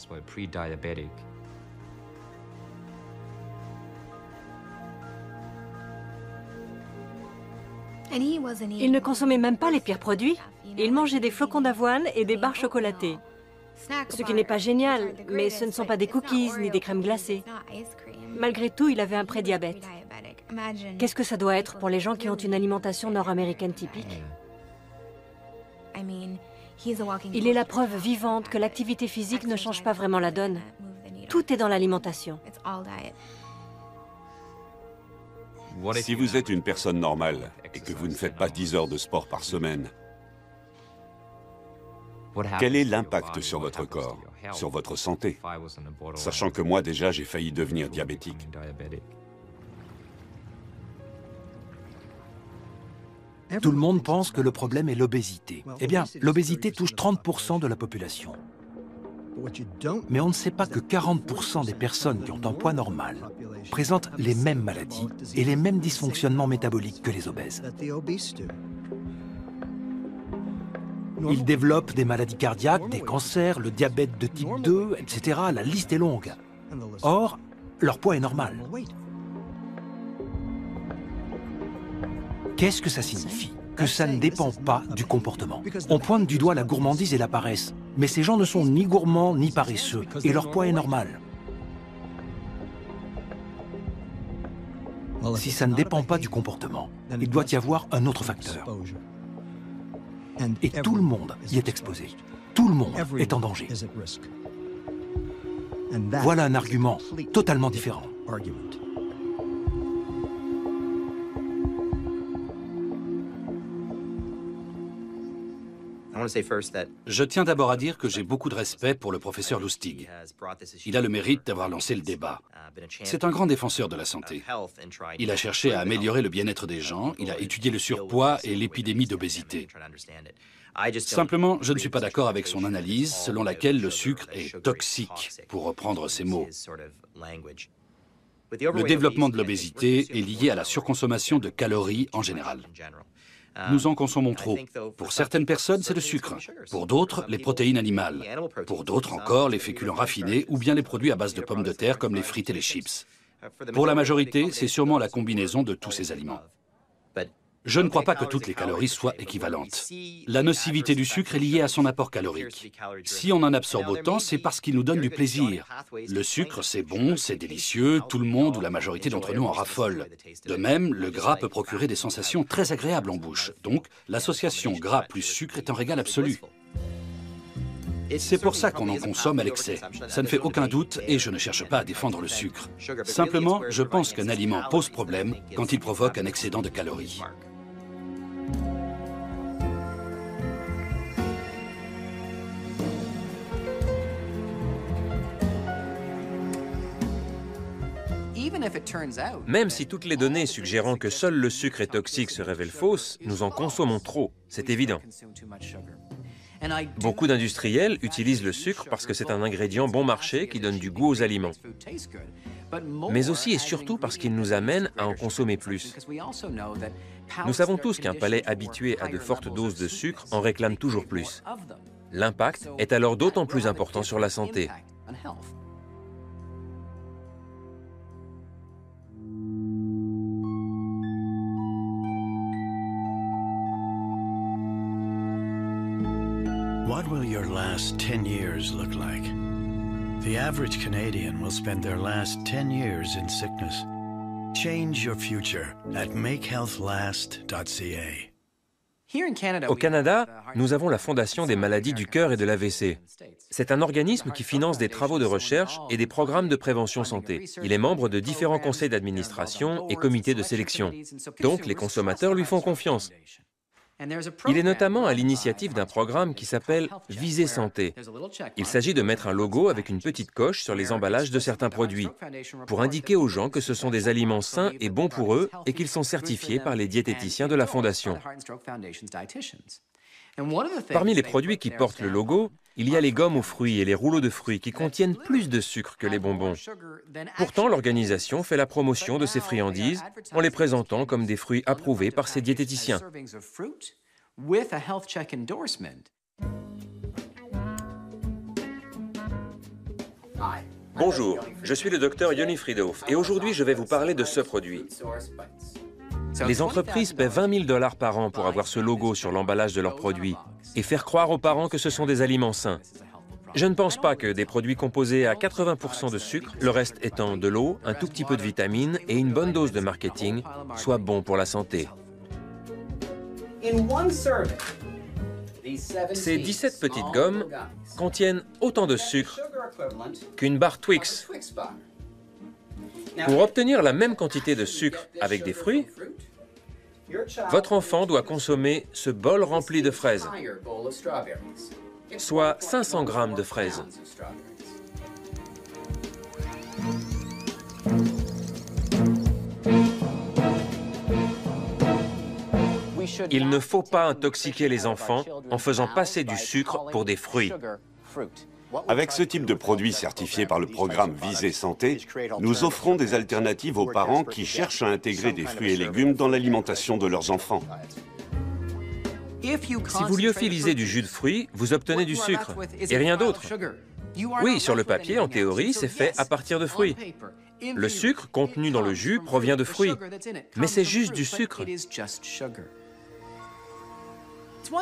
Speaker 7: Il ne consommait même pas les pires produits. Il mangeait des flocons d'avoine et des barres chocolatées. Ce qui n'est pas génial, mais ce ne sont pas des cookies ni des crèmes glacées. Malgré tout, il avait un prédiabète. Qu'est-ce que ça doit être pour les gens qui ont une alimentation nord-américaine typique? Il est la preuve vivante que l'activité physique ne change pas vraiment la donne. Tout est dans l'alimentation.
Speaker 6: Si vous êtes une personne normale et que vous ne faites pas 10 heures de sport par semaine, quel est l'impact sur votre corps, sur votre santé, sachant que moi déjà j'ai failli devenir diabétique?
Speaker 4: Tout le monde pense que le problème est l'obésité. Eh bien, l'obésité touche 30% de la population. Mais on ne sait pas que 40% des personnes qui ont un poids normal présentent les mêmes maladies et les mêmes dysfonctionnements métaboliques que les obèses. Ils développent des maladies cardiaques, des cancers, le diabète de type 2, etc. La liste est longue. Or, leur poids est normal. Qu'est-ce que ça signifie? Que ça ne dépend pas du comportement. On pointe du doigt la gourmandise et la paresse, mais ces gens ne sont ni gourmands ni paresseux, et leur poids est normal. Si ça ne dépend pas du comportement, il doit y avoir un autre facteur. Et tout le monde y est exposé. Tout le monde est en danger. Voilà un argument totalement différent.
Speaker 5: Je tiens d'abord à dire que j'ai beaucoup de respect pour le professeur Lustig. Il a le mérite d'avoir lancé le débat. C'est un grand défenseur de la santé. Il a cherché à améliorer le bien-être des gens, il a étudié le surpoids et l'épidémie d'obésité. Simplement, je ne suis pas d'accord avec son analyse selon laquelle le sucre est toxique, pour reprendre ses mots. Le développement de l'obésité est lié à la surconsommation de calories en général. Nous en consommons trop. Pour certaines personnes, c'est le sucre. Pour d'autres, les protéines animales. Pour d'autres encore, les féculents raffinés ou bien les produits à base de pommes de terre comme les frites et les chips. Pour la majorité, c'est sûrement la combinaison de tous ces aliments. Je ne crois pas que toutes les calories soient équivalentes. La nocivité du sucre est liée à son apport calorique. Si on en absorbe autant, c'est parce qu'il nous donne du plaisir. Le sucre, c'est bon, c'est délicieux, tout le monde ou la majorité d'entre nous en raffole. De même, le gras peut procurer des sensations très agréables en bouche. Donc, l'association gras plus sucre est un régal absolu. C'est pour ça qu'on en consomme à l'excès. Ça ne fait aucun doute et je ne cherche pas à défendre le sucre. Simplement, je pense qu'un aliment pose problème quand il provoque un excédent de calories.
Speaker 2: Même si toutes les données suggérant que seul le sucre est toxique se révèlent fausses, nous en consommons trop, c'est évident. Beaucoup d'industriels utilisent le sucre parce que c'est un ingrédient bon marché qui donne du goût aux aliments. Mais aussi et surtout parce qu'il nous amène à en consommer plus. Nous savons tous qu'un palais habitué à de fortes doses de sucre en réclame toujours plus. L'impact est alors d'autant plus important sur la santé.
Speaker 19: What will your last 10 years look like? The average Canadian will spend their last 10 years in sickness. Change your future at makehealthlast.ca.
Speaker 2: Au Canada, nous avons la Fondation des maladies du cœur et de l'AVC. C'est un organisme qui finance des travaux de recherche et des programmes de prévention santé. Il est membre de différents conseils d'administration et comités de sélection. Donc, les consommateurs lui font confiance. Il est notamment à l'initiative d'un programme qui s'appelle Visée Santé. Il s'agit de mettre un logo avec une petite coche sur les emballages de certains produits pour indiquer aux gens que ce sont des aliments sains et bons pour eux et qu'ils sont certifiés par les diététiciens de la Fondation. Parmi les produits qui portent le logo, il y a les gommes aux fruits et les rouleaux de fruits qui contiennent plus de sucre que les bonbons. Pourtant, l'organisation fait la promotion de ces friandises en les présentant comme des fruits approuvés par ses diététiciens. Bonjour, je suis le docteur Yoni Friedhoff et aujourd'hui je vais vous parler de ce produit. Les entreprises paient 20 000 $ par an pour avoir ce logo sur l'emballage de leurs produits et faire croire aux parents que ce sont des aliments sains. Je ne pense pas que des produits composés à 80% de sucre, le reste étant de l'eau, un tout petit peu de vitamines et une bonne dose de marketing, soient bons pour la santé. Ces 17 petites gommes contiennent autant de sucre qu'une barre Twix. Pour obtenir la même quantité de sucre avec des fruits, votre enfant doit consommer ce bol rempli de fraises, soit 500 grammes de fraises. Il ne faut pas intoxiquer les enfants en faisant passer du sucre pour des fruits.
Speaker 6: Avec ce type de produit certifié par le programme Visée Santé, nous offrons des alternatives aux parents qui cherchent à intégrer des fruits et légumes dans l'alimentation de leurs enfants.
Speaker 2: Si vous lyophilisez du jus de fruits, vous obtenez du sucre et rien d'autre. Oui, sur le papier, en théorie, c'est fait à partir de fruits. Le sucre contenu dans le jus provient de fruits, mais c'est juste du sucre.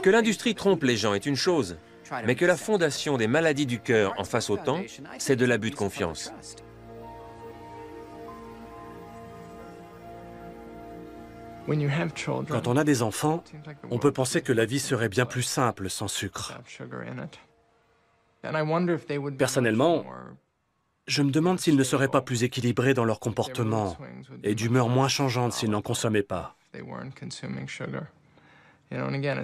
Speaker 2: Que l'industrie trompe les gens est une chose, mais que la Fondation des maladies du cœur en fasse autant, c'est de l'abus de confiance.
Speaker 1: Quand on a des enfants, on peut penser que la vie serait bien plus simple sans sucre. Personnellement, je me demande s'ils ne seraient pas plus équilibrés dans leur comportement et d'humeur moins changeante s'ils n'en consommaient pas.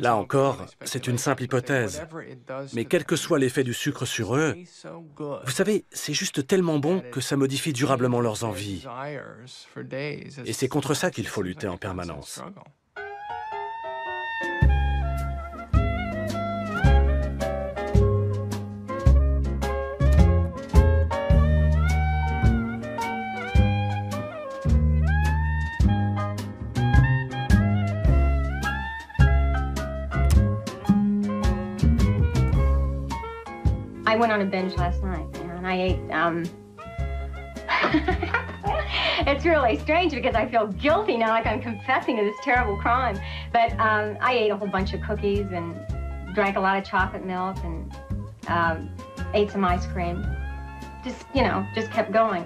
Speaker 1: Là encore, c'est une simple hypothèse. Mais quel que soit l'effet du sucre sur eux, vous savez, c'est juste tellement bon que ça modifie durablement leurs envies. Et c'est contre ça qu'il faut lutter en permanence.
Speaker 14: I went on a binge last night, and I ate, It's really strange because I feel guilty now, like I'm confessing to this terrible crime. But I ate a whole bunch of cookies and drank a lot of chocolate milk and ate some ice cream. Just, you know, just kept going.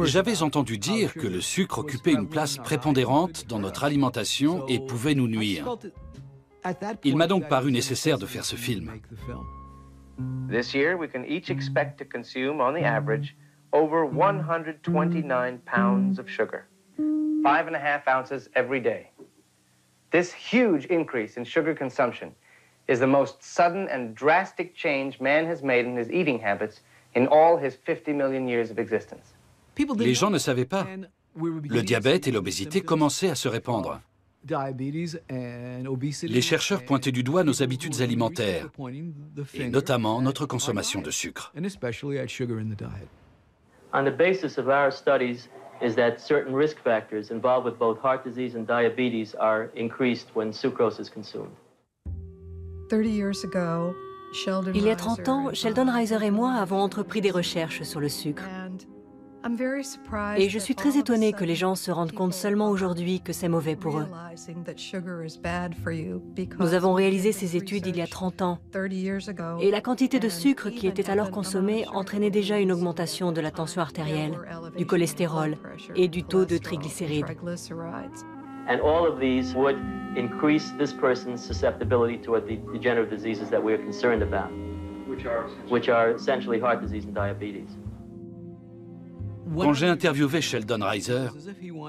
Speaker 5: J'avais entendu dire que le sucre occupait une place prépondérante dans notre alimentation et pouvait nous nuire. Il m'a donc paru nécessaire de faire ce film.
Speaker 20: This year, we can each expect to consume, on the average, over 129 pounds of sugar, 5.5 ounces every day. This huge increase in sugar consumption is the most sudden and drastic change man has made in his eating habits in all his 50 million years of existence.
Speaker 5: Les gens ne savaient pas. Le diabète et l'obésité commençaient à se répandre. Les chercheurs pointaient du doigt nos habitudes alimentaires, et notamment notre consommation de sucre.
Speaker 21: On the basis of our studies is that certain risk factors involved with both heart disease and diabetes are increased when sucrose is consumed.
Speaker 7: 30 years ago, il y a 30 ans, Sheldon Reiser et moi avons entrepris des recherches sur le sucre. Et je suis très étonnée que les gens se rendent compte seulement aujourd'hui que c'est mauvais pour eux. Nous avons réalisé ces études il y a 30 ans. Et la quantité de sucre qui était alors consommée entraînait déjà une augmentation de la tension artérielle, du cholestérol et du taux de triglycérides.
Speaker 21: And all of these would increase this person's susceptibility to the degenerative diseases that we are concerned about, which are essentially heart disease and diabetes.
Speaker 5: Quand j'ai interviewé Sheldon Reiser,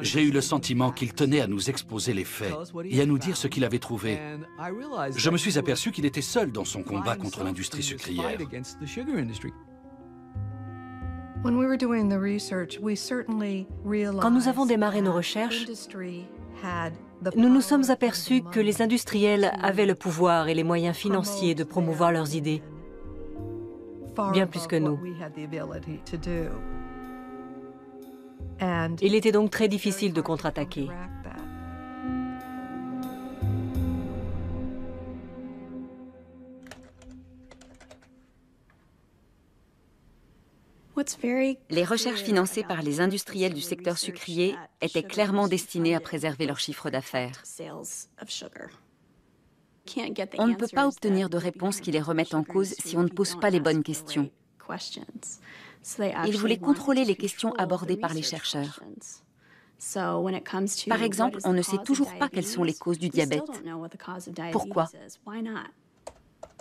Speaker 5: j'ai eu le sentiment qu'il tenait à nous exposer les faits et à nous dire ce qu'il avait trouvé. Je me suis aperçu qu'il était seul dans son combat contre l'industrie sucrière.
Speaker 7: Quand nous avons démarré nos recherches, nous nous sommes aperçus que les industriels avaient le pouvoir et les moyens financiers de promouvoir leurs idées, bien plus que nous. Il était donc très difficile de contre-attaquer.
Speaker 3: Les recherches financées par les industriels du secteur sucrier étaient clairement destinées à préserver leur chiffre d'affaires. On ne peut pas obtenir de réponses qui les remettent en cause si on ne pose pas les bonnes questions. Ils voulaient contrôler les questions abordées par les chercheurs. Par exemple, on ne sait toujours pas quelles sont les causes du diabète. Pourquoi ?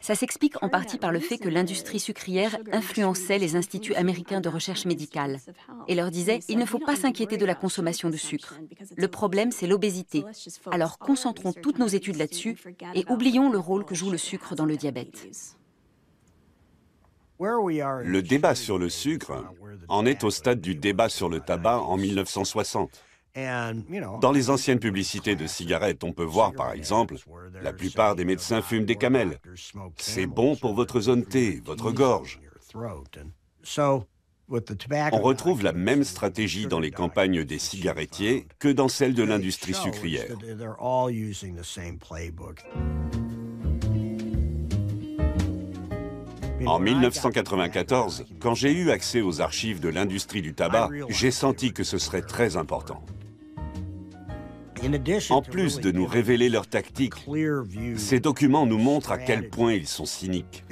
Speaker 3: Ça s'explique en partie par le fait que l'industrie sucrière influençait les instituts américains de recherche médicale et leur disait « il ne faut pas s'inquiéter de la consommation de sucre. Le problème, c'est l'obésité. Alors concentrons toutes nos études là-dessus et oublions le rôle que joue le sucre dans le diabète. »
Speaker 6: Le débat sur le sucre en est au stade du débat sur le tabac en 1960. Dans les anciennes publicités de cigarettes, on peut voir par exemple, la plupart des médecins fument des Camel. C'est bon pour votre zone T, votre gorge. On retrouve la même stratégie dans les campagnes des cigarettiers que dans celle de l'industrie sucrière. En 1994, quand j'ai eu accès aux archives de l'industrie du tabac, j'ai senti que ce serait très important. En plus de nous révéler leurs tactiques, ces documents nous montrent à quel point ils sont cyniques.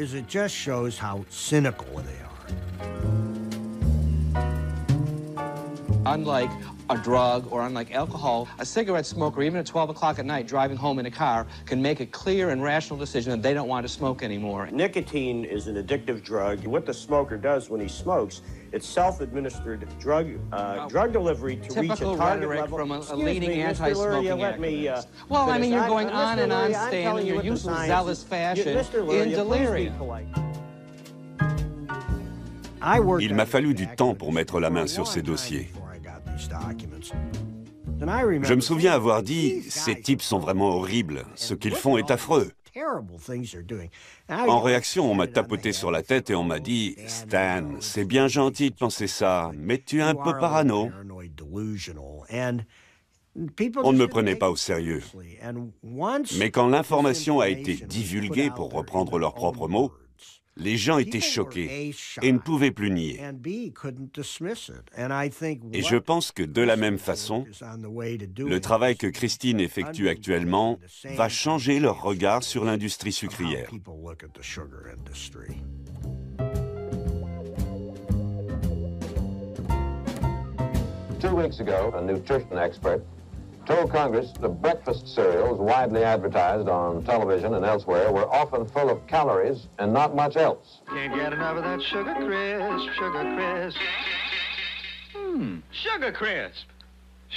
Speaker 20: Unlike a drug or unlike alcohol, a cigarette smoker, even at 12 o'clock at night, driving home in a car, can make a clear and rational decision that they don't want to smoke anymore.
Speaker 22: Nicotine is an addictive drug. What the smoker does when he smokes, it's self-administered drug delivery to reach a target level.
Speaker 20: From a leading anti-smoking activist. Well, I mean, you're going on and on, Stan, in your usual zealous fashion, in delirium.
Speaker 6: Il m'a fallu du temps pour mettre la main sur ces dossiers. Je me souviens avoir dit « Ces types sont vraiment horribles, ce qu'ils font est affreux ». En réaction, on m'a tapoté sur la tête et on m'a dit « Stan, c'est bien gentil de penser ça, mais tu es un peu parano ». On ne me prenait pas au sérieux. Mais quand l'information a été divulguée, pour reprendre leurs propres mots, les gens étaient choqués et ne pouvaient plus nier. Et je pense que de la même façon, le travail que Christine effectue actuellement va changer leur regard sur l'industrie sucrière.
Speaker 15: 2 weeks ago, a nutrition expert told Congress the breakfast cereals widely advertised on television and elsewhere were often full of calories and not much else.
Speaker 8: Can't get enough of that Sugar Crisp, Sugar Crisp. Sugar Crisp.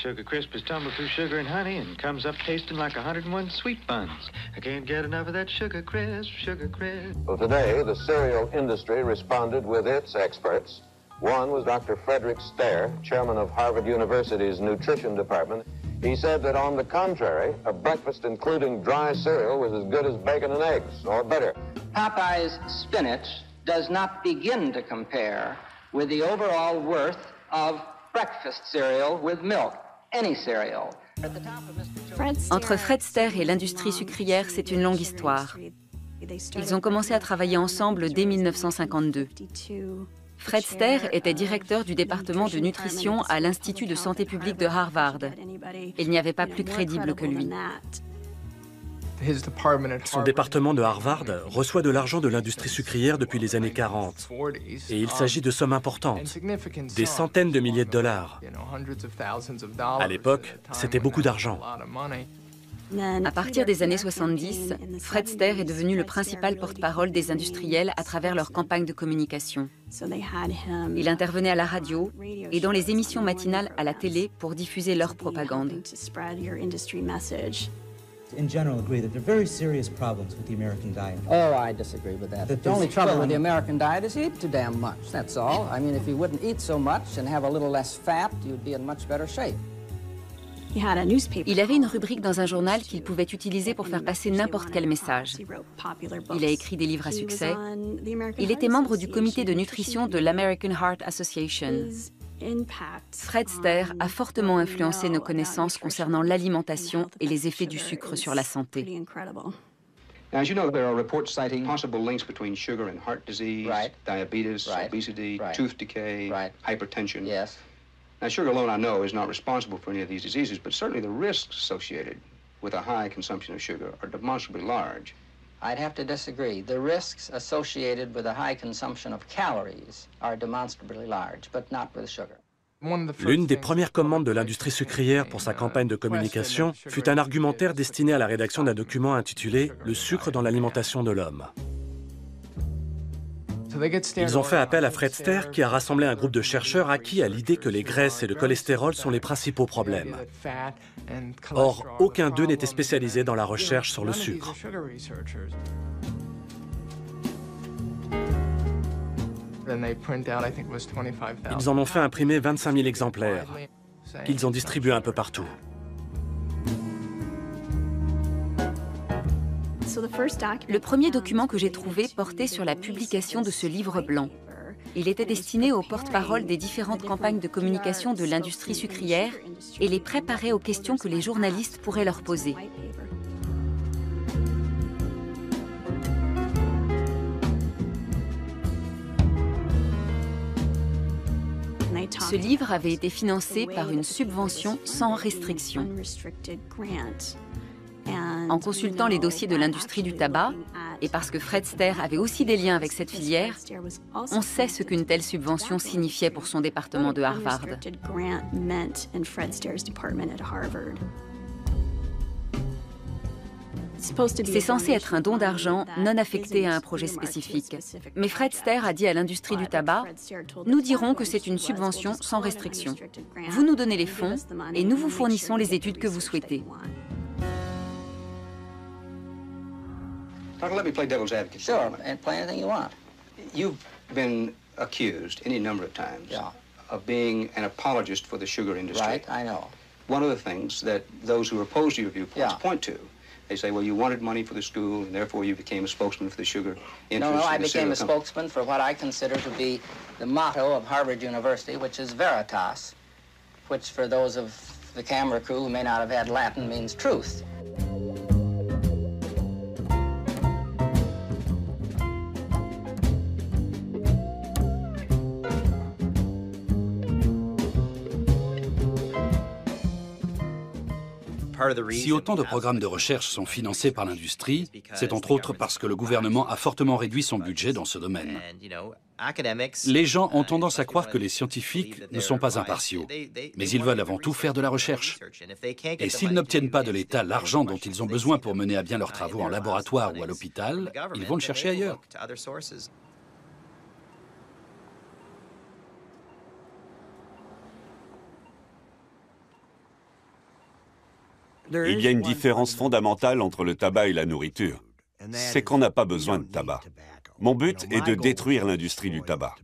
Speaker 8: Sugar Crisp is tumbled through sugar and honey and comes up tasting like 101 sweet buns. I can't get enough of that Sugar Crisp, Sugar Crisp.
Speaker 15: Well, today, the cereal industry responded with its experts. One was Dr. Frederick Stare, chairman of Harvard University's nutrition department. He said that on the contrary, a breakfast including dry cereal was as good as bacon and eggs, or better.
Speaker 9: Popeye's spinach does not begin to compare with the overall worth of breakfast cereal with milk, any cereal.
Speaker 3: Entre Fred Stare et l'industrie sucrière, c'est une longue histoire. Ils ont commencé à travailler ensemble dès 1952. Fred Stare était directeur du département de nutrition à l'Institut de santé publique de Harvard. Il n'y avait pas plus crédible que lui.
Speaker 1: Son département de Harvard reçoit de l'argent de l'industrie sucrière depuis les années 40. Et il s'agit de sommes importantes, des centaines de milliers de dollars. À l'époque, c'était beaucoup d'argent.
Speaker 3: À partir des années 70, Fred Stare est devenu le principal porte-parole des industriels à travers leur campagne de communication. Il intervenait à la radio et dans les émissions matinales à la télé pour diffuser leur propagande.
Speaker 23: In general agree that there are very serious problems with the American diet.
Speaker 9: Oh, I disagree with that. The only trouble with the American diet is you eat too damn much, that's all. I mean, if you wouldn't eat so much and have a little less fat, you'd be in much better shape.
Speaker 3: Il avait une rubrique dans un journal qu'il pouvait utiliser pour faire passer n'importe quel message. Il a écrit des livres à succès. Il était membre du comité de nutrition de l'American Heart Association. Fred Stare a fortement influencé nos connaissances concernant l'alimentation et les effets du sucre sur la santé.
Speaker 24: Now, as you know, there are reports citing possible links between sugar and heart disease, diabetes, obesity, tooth decay, hypertension.
Speaker 9: Yes.
Speaker 24: Now, sugar alone, I know, is not responsible for any of these diseases, but certainly the risks associated with a high consumption of sugar are demonstrably large.
Speaker 9: I'd have to disagree. The risks associated with a high consumption of calories are demonstrably large, but not with sugar.
Speaker 1: L'une des premières commandes de l'industrie sucrière pour sa campagne de communication fut un argumentaire destiné à la rédaction d'un document intitulé « Le sucre dans l'alimentation de l'homme ». Ils ont fait appel à Fred Stare qui a rassemblé un groupe de chercheurs acquis à l'idée que les graisses et le cholestérol sont les principaux problèmes. Or, aucun d'eux n'était spécialisé dans la recherche sur le sucre. Ils en ont fait imprimer 25 000 exemplaires, qu'ils ont distribués un peu partout.
Speaker 3: Le premier document que j'ai trouvé portait sur la publication de ce livre blanc. Il était destiné aux porte-parole des différentes campagnes de communication de l'industrie sucrière et les préparait aux questions que les journalistes pourraient leur poser. Ce livre avait été financé par une subvention sans restriction. En consultant les dossiers de l'industrie du tabac, et parce que Fred Stare avait aussi des liens avec cette filière, on sait ce qu'une telle subvention signifiait pour son département de Harvard. C'est censé être un don d'argent non affecté à un projet spécifique. Mais Fred Stare a dit à l'industrie du tabac, « Nous dirons que c'est une subvention sans restriction. Vous nous donnez les fonds et nous vous fournissons les études que vous souhaitez. »
Speaker 24: Let me play devil's advocate.
Speaker 9: Sure, and play anything you want.
Speaker 24: You've been accused any number of times of being an apologist for the sugar industry.
Speaker 9: Right, I know.
Speaker 24: One of the things that those who oppose your viewpoints point to, they say, well, you wanted money for the school, and therefore you became a spokesman for the sugar interest.
Speaker 9: No, I became a spokesman for what I consider to be the motto of Harvard University, which is Veritas, which for those of the camera crew who may not have had Latin means truth.
Speaker 5: Si autant de programmes de recherche sont financés par l'industrie, c'est entre autres parce que le gouvernement a fortement réduit son budget dans ce domaine. Les gens ont tendance à croire que les scientifiques ne sont pas impartiaux, mais ils veulent avant tout faire de la recherche. Et s'ils n'obtiennent pas de l'État l'argent dont ils ont besoin pour mener à bien leurs travaux en laboratoire ou à l'hôpital, ils vont le chercher ailleurs.
Speaker 6: Il y a une différence fondamentale entre le tabac et la nourriture. C'est qu'on n'a pas besoin de tabac. Mon but est de détruire l'industrie du tabac.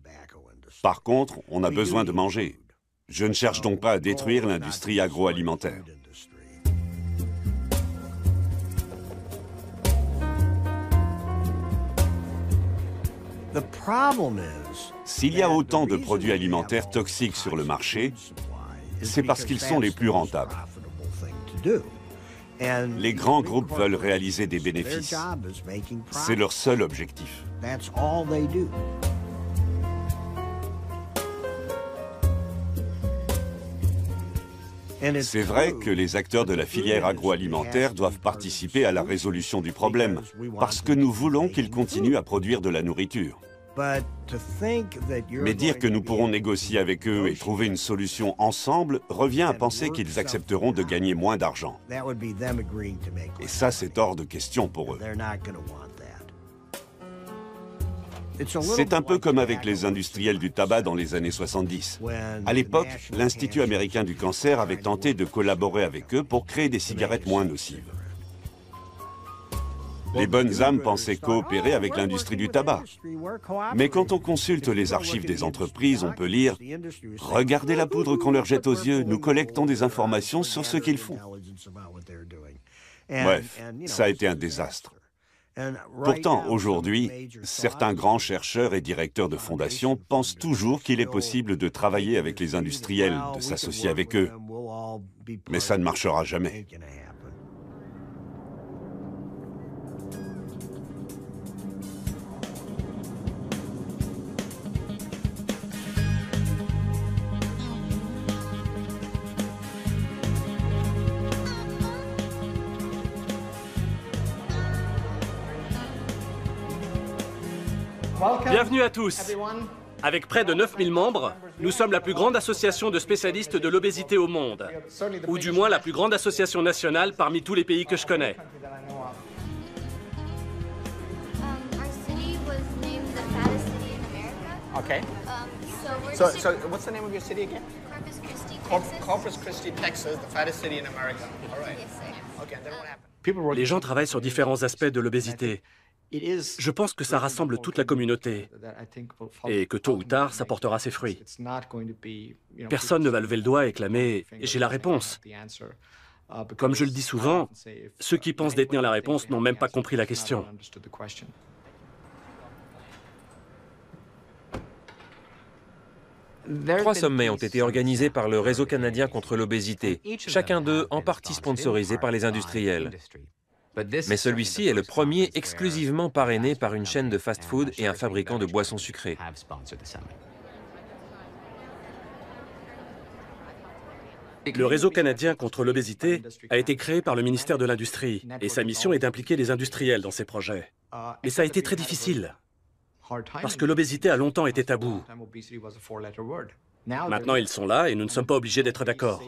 Speaker 6: Par contre, on a besoin de manger. Je ne cherche donc pas à détruire l'industrie agroalimentaire. S'il y a autant de produits alimentaires toxiques sur le marché, c'est parce qu'ils sont les plus rentables. Les grands groupes veulent réaliser des bénéfices. C'est leur seul objectif. C'est vrai que les acteurs de la filière agroalimentaire doivent participer à la résolution du problème, parce que nous voulons qu'ils continuent à produire de la nourriture. Mais dire que nous pourrons négocier avec eux et trouver une solution ensemble revient à penser qu'ils accepteront de gagner moins d'argent. Et ça, c'est hors de question pour eux. C'est un peu comme avec les industriels du tabac dans les années 70. À l'époque, l'Institut américain du cancer avait tenté de collaborer avec eux pour créer des cigarettes moins nocives. Les bonnes âmes pensaient coopérer avec l'industrie du tabac. Mais quand on consulte les archives des entreprises, on peut lire « Regardez la poudre qu'on leur jette aux yeux, nous collectons des informations sur ce qu'ils font. » Bref, ça a été un désastre. Pourtant, aujourd'hui, certains grands chercheurs et directeurs de fondations pensent toujours qu'il est possible de travailler avec les industriels, de s'associer avec eux. Mais ça ne marchera jamais.
Speaker 1: Bienvenue à tous. Avec près de 9000 membres, nous sommes la plus grande association de spécialistes de l'obésité au monde, ou du moins la plus grande association nationale parmi tous les pays que je connais.
Speaker 10: Okay. So what's the name of your city again? Corpus Christi, Texas, the fattest city in America. All right. Okay, then what happened?
Speaker 1: Les gens travaillent sur différents aspects de l'obésité. Je pense que ça rassemble toute la communauté et que tôt ou tard, ça portera ses fruits. Personne ne va lever le doigt et clamer « j'ai la réponse ». Comme je le dis souvent, ceux qui pensent détenir la réponse n'ont même pas compris la question.
Speaker 2: Trois sommets ont été organisés par le Réseau canadien contre l'obésité, chacun d'eux en partie sponsorisé par les industriels. Mais celui-ci est le premier exclusivement parrainé par une chaîne de fast-food et un fabricant de boissons sucrées.
Speaker 1: Le Réseau canadien contre l'obésité a été créé par le ministère de l'Industrie et sa mission est d'impliquer les industriels dans ses projets. Mais ça a été très difficile, parce que l'obésité a longtemps été tabou. Maintenant, ils sont là et nous ne sommes pas obligés d'être d'accord.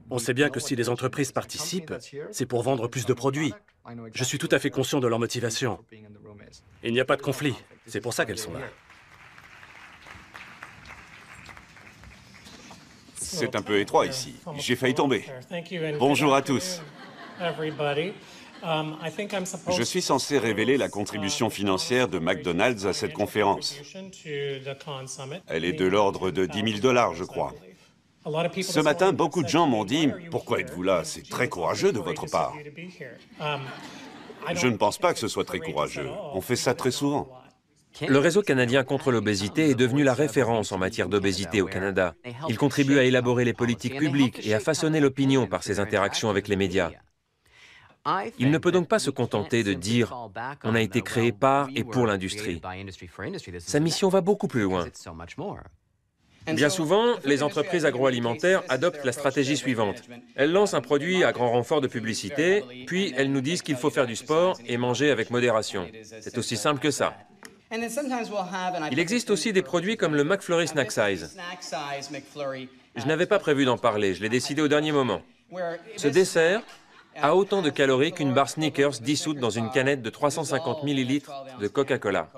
Speaker 1: On sait bien que si les entreprises participent, c'est pour vendre plus de produits. Je suis tout à fait conscient de leur motivation. Il n'y a pas de conflit. C'est pour ça qu'elles sont là.
Speaker 6: C'est un peu étroit ici. J'ai failli tomber. Bonjour à tous. Je suis censé révéler la contribution financière de McDonald's à cette conférence. Elle est de l'ordre de $10 000, je crois. Ce matin, beaucoup de gens m'ont dit « Pourquoi êtes-vous là? C'est très courageux de votre part. » Je ne pense pas que ce soit très courageux. On fait ça très souvent.
Speaker 2: Le réseau canadien contre l'obésité est devenu la référence en matière d'obésité au Canada. Il contribue à élaborer les politiques publiques et à façonner l'opinion par ses interactions avec les médias. Il ne peut donc pas se contenter de dire « on a été créé par et pour l'industrie ». Sa mission va beaucoup plus loin. Bien souvent, les entreprises agroalimentaires adoptent la stratégie suivante. Elles lancent un produit à grand renfort de publicité, puis elles nous disent qu'il faut faire du sport et manger avec modération. C'est aussi simple que ça. Il existe aussi des produits comme le McFlurry Snack Size. Je n'avais pas prévu d'en parler, je l'ai décidé au dernier moment. Ce dessert a autant de calories qu'une barre Snickers dissoute dans une canette de 350 ml de Coca-Cola.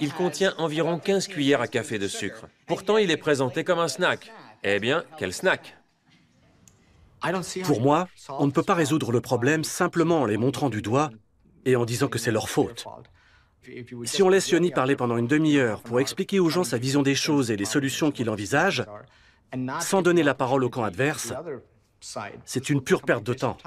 Speaker 2: Il contient environ 15 cuillères à café de sucre. Pourtant, il est présenté comme un snack. Eh bien, quel snack?
Speaker 1: Pour moi, on ne peut pas résoudre le problème simplement en les montrant du doigt et en disant que c'est leur faute. Si on laisse Yoni parler pendant une demi-heure pour expliquer aux gens sa vision des choses et les solutions qu'il envisage, sans donner la parole au camp adverse, c'est une pure perte de temps.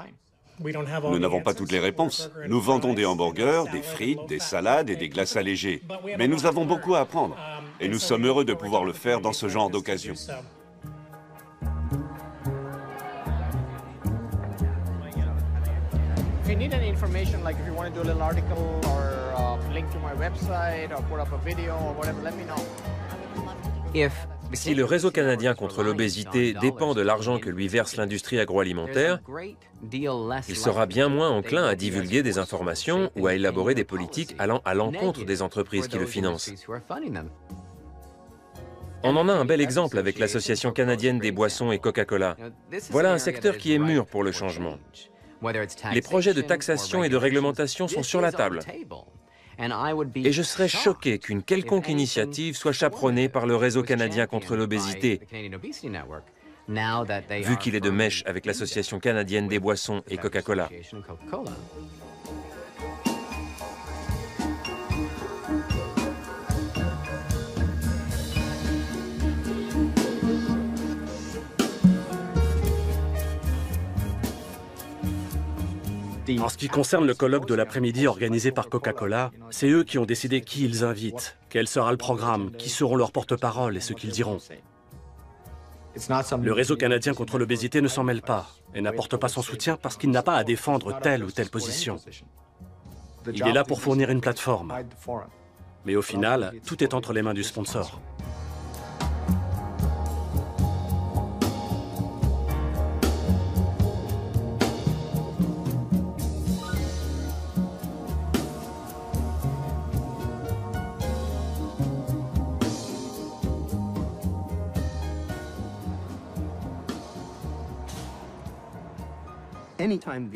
Speaker 6: Nous n'avons pas toutes les réponses. Nous vendons des hamburgers, des frites, des salades et des glaces allégées. Mais nous avons beaucoup à apprendre. Et nous sommes heureux de pouvoir le faire dans ce genre d'occasion.
Speaker 10: If you need any information, like if you want to do a little article or link to my website or put up a video or whatever, let me know.
Speaker 2: Si le réseau canadien contre l'obésité dépend de l'argent que lui verse l'industrie agroalimentaire, il sera bien moins enclin à divulguer des informations ou à élaborer des politiques allant à l'encontre des entreprises qui le financent. On en a un bel exemple avec l'Association canadienne des boissons et Coca-Cola. Voilà un secteur qui est mûr pour le changement. Les projets de taxation et de réglementation sont sur la table. Et je serais choqué qu'une quelconque initiative soit chaperonnée par le réseau canadien contre l'obésité, vu qu'il est de mèche avec l'Association canadienne des boissons et Coca-Cola.
Speaker 1: En ce qui concerne le colloque de l'après-midi organisé par Coca-Cola, c'est eux qui ont décidé qui ils invitent, quel sera le programme, qui seront leurs porte-parole et ce qu'ils diront. Le réseau canadien contre l'obésité ne s'en mêle pas et n'apporte pas son soutien parce qu'il n'a pas à défendre telle ou telle position. Il est là pour fournir une plateforme. Mais au final, tout est entre les mains du sponsor.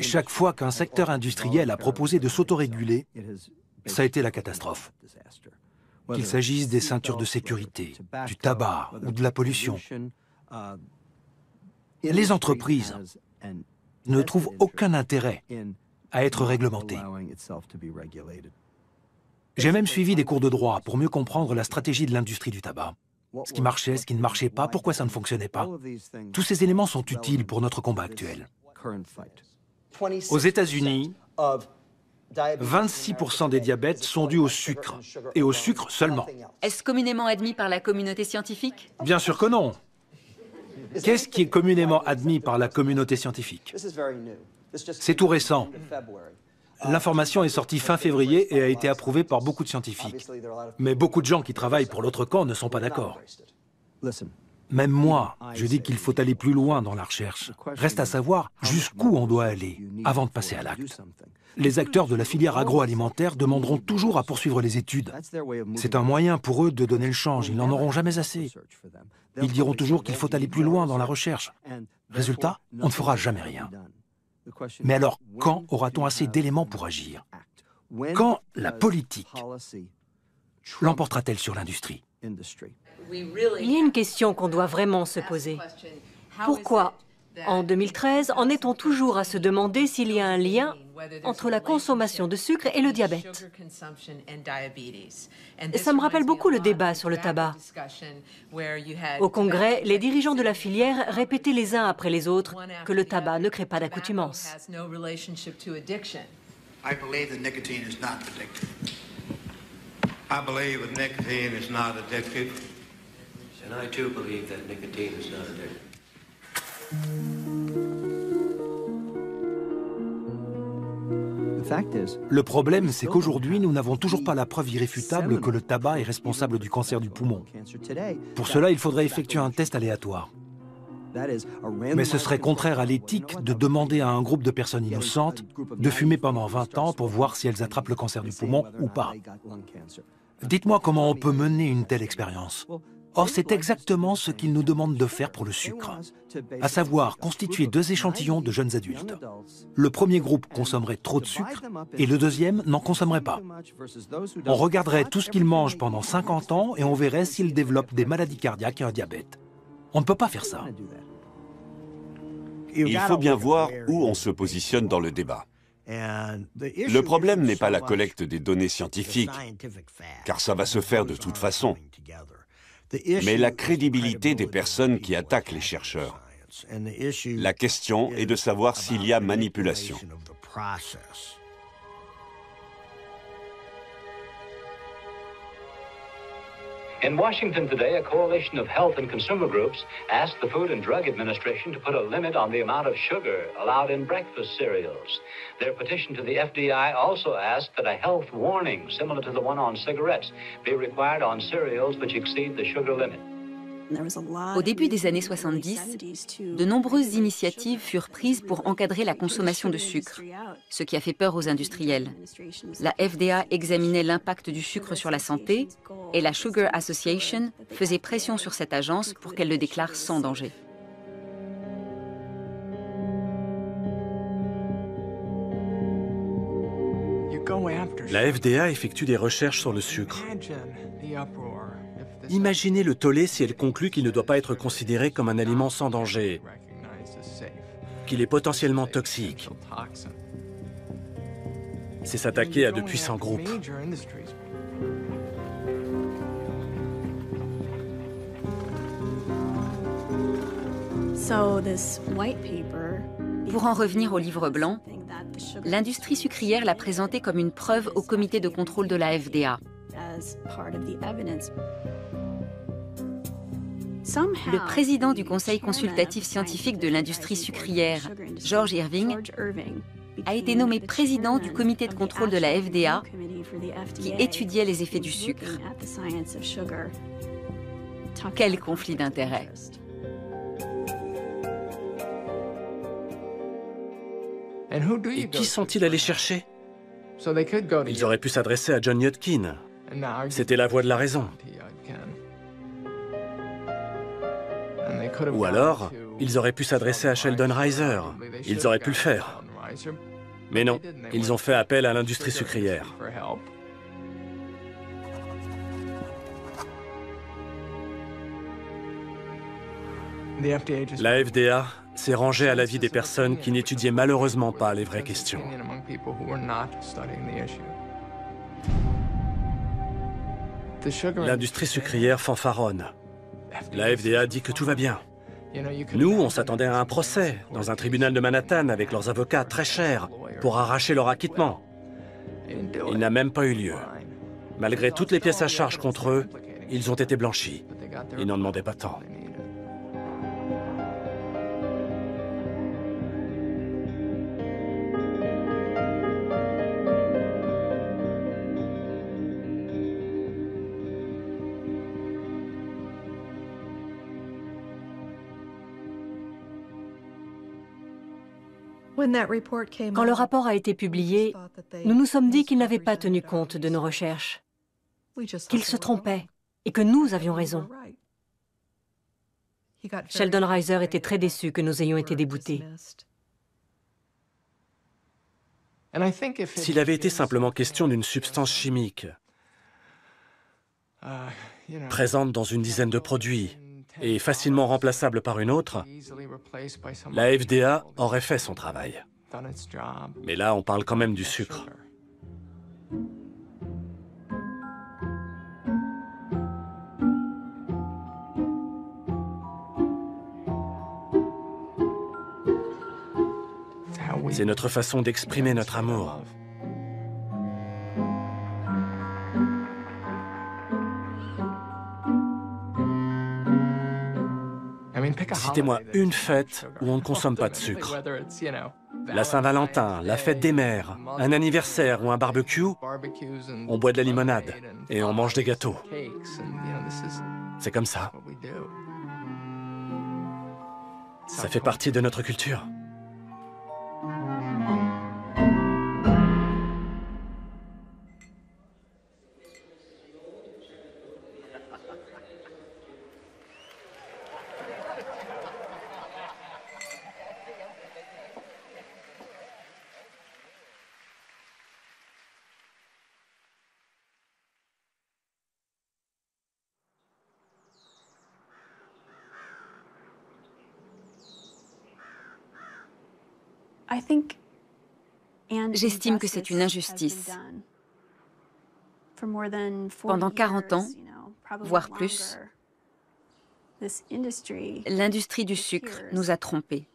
Speaker 4: Chaque fois qu'un secteur industriel a proposé de s'autoréguler, ça a été la catastrophe. Qu'il s'agisse des ceintures de sécurité, du tabac ou de la pollution. Les entreprises ne trouvent aucun intérêt à être réglementées. J'ai même suivi des cours de droit pour mieux comprendre la stratégie de l'industrie du tabac. Ce qui marchait, ce qui ne marchait pas, pourquoi ça ne fonctionnait pas. Tous ces éléments sont utiles pour notre combat actuel. Aux États-Unis, 26% des diabètes sont dus au sucre, et au sucre seulement.
Speaker 3: Est-ce communément admis par la communauté scientifique?
Speaker 4: Bien sûr que non. Qu'est-ce qui est communément admis par la communauté scientifique? C'est tout récent. L'information est sortie fin février et a été approuvée par beaucoup de scientifiques. Mais beaucoup de gens qui travaillent pour l'autre camp ne sont pas d'accord. Même moi, je dis qu'il faut aller plus loin dans la recherche. Reste à savoir jusqu'où on doit aller avant de passer à l'acte. Les acteurs de la filière agroalimentaire demanderont toujours à poursuivre les études. C'est un moyen pour eux de donner le change, ils n'en auront jamais assez. Ils diront toujours qu'il faut aller plus loin dans la recherche. Résultat, on ne fera jamais rien. Mais alors, quand aura-t-on assez d'éléments pour agir? Quand la politique l'emportera-t-elle sur l'industrie?
Speaker 7: Il y a une question qu'on doit vraiment se poser. Pourquoi, en 2013, en est-on toujours à se demander s'il y a un lien entre la consommation de sucre et le diabète? Et ça me rappelle beaucoup le débat sur le tabac. Au Congrès, les dirigeants de la filière répétaient les uns après les autres que le tabac ne crée pas d'accoutumance.
Speaker 11: I believe that nicotine is not addictive.
Speaker 12: And I too believe that nicotine is not addictive.
Speaker 4: Le problème, c'est qu'aujourd'hui, nous n'avons toujours pas la preuve irréfutable que le tabac est responsable du cancer du poumon. Pour cela, il faudrait effectuer un test aléatoire. Mais ce serait contraire à l'éthique de demander à un groupe de personnes innocentes de fumer pendant 20 ans pour voir si elles attrapent le cancer du poumon ou pas. Dites-moi comment on peut mener une telle expérience. Or, c'est exactement ce qu'ils nous demandent de faire pour le sucre, à savoir constituer 2 échantillons de jeunes adultes. Le premier groupe consommerait trop de sucre et le deuxième n'en consommerait pas. On regarderait tout ce qu'ils mangent pendant 50 ans et on verrait s'ils développent des maladies cardiaques et un diabète. On ne peut pas faire ça.
Speaker 6: Il faut bien voir où on se positionne dans le débat. Le problème n'est pas la collecte des données scientifiques, car ça va se faire de toute façon, mais la crédibilité des personnes qui attaquent les chercheurs. La question est de savoir s'il y a manipulation.
Speaker 13: In Washington today, a coalition of health and consumer groups asked the Food and Drug Administration to put a limit on the amount of sugar allowed in breakfast cereals. Their petition to the FDI also asked that a health warning similar to the one on cigarettes be required on cereals which exceed the sugar limit.
Speaker 3: Au début des années 70, de nombreuses initiatives furent prises pour encadrer la consommation de sucre, ce qui a fait peur aux industriels. La FDA examinait l'impact du sucre sur la santé et la Sugar Association faisait pression sur cette agence pour qu'elle le déclare sans danger.
Speaker 1: La FDA effectue des recherches sur le sucre. Imaginez le tollé si elle conclut qu'il ne doit pas être considéré comme un aliment sans danger, qu'il est potentiellement toxique. C'est s'attaquer à de puissants groupes.
Speaker 3: Pour en revenir au livre blanc, l'industrie sucrière l'a présenté comme une preuve au comité de contrôle de la FDA. Le président du Conseil consultatif scientifique de l'industrie sucrière, George Irving, a été nommé président du comité de contrôle de la FDA qui étudiait les effets du sucre. Quel conflit d'intérêts!
Speaker 1: Et qui sont-ils allés chercher? Ils auraient pu s'adresser à John Yudkin. C'était la voix de la raison. Ou alors, ils auraient pu s'adresser à Sheldon Reiser. Ils auraient pu le faire. Mais non, ils ont fait appel à l'industrie sucrière. La FDA s'est rangée à l'avis des personnes qui n'étudiaient malheureusement pas les vraies questions. L'industrie sucrière fanfaronne. La FDA dit que tout va bien. Nous, on s'attendait à un procès dans un tribunal de Manhattan avec leurs avocats très chers pour arracher leur acquittement. Il n'a même pas eu lieu. Malgré toutes les pièces à charge contre eux, ils ont été blanchis. Ils n'en demandaient pas tant.
Speaker 7: Quand le rapport a été publié, nous nous sommes dit qu'il n'avait pas tenu compte de nos recherches, qu'il se trompait et que nous avions raison. Sheldon Reiser était très déçu que nous ayons été déboutés.
Speaker 1: S'il avait été simplement question d'une substance chimique présente dans une dizaine de produits et facilement remplaçable par une autre, la FDA aurait fait son travail. Mais là, on parle quand même du sucre. C'est notre façon d'exprimer notre amour. Citez-moi une fête où on ne consomme pas de sucre. La Saint-Valentin, la fête des mères, un anniversaire ou un barbecue, on boit de la limonade et on mange des gâteaux. C'est comme ça. Ça fait partie de notre culture.
Speaker 3: J'estime que c'est une injustice. Pendant 40 ans, voire plus, l'industrie du sucre nous a trompés.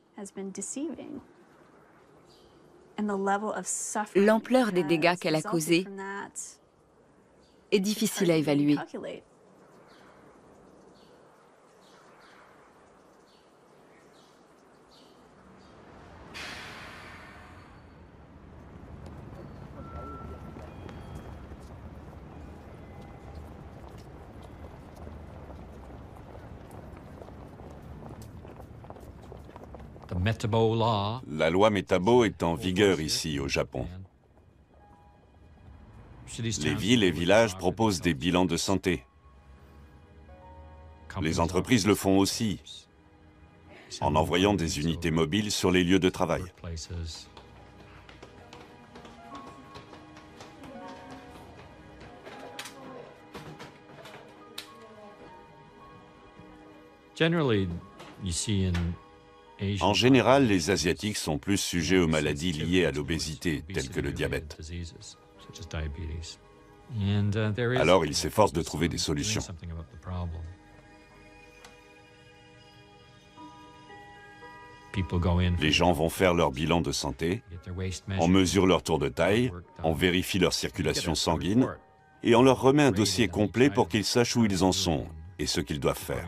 Speaker 3: L'ampleur des dégâts qu'elle a causés est difficile à évaluer.
Speaker 6: La loi Metabo est en vigueur ici, au Japon. Les villes et villages proposent des bilans de santé. Les entreprises le font aussi, en envoyant des unités mobiles sur les lieux de travail. En général, les Asiatiques sont plus sujets aux maladies liées à l'obésité, telles que le diabète. Alors, ils s'efforcent de trouver des solutions. Les gens vont faire leur bilan de santé, on mesure leur tour de taille, on vérifie leur circulation sanguine, et on leur remet un dossier complet pour qu'ils sachent où ils en sont et ce qu'ils doivent faire.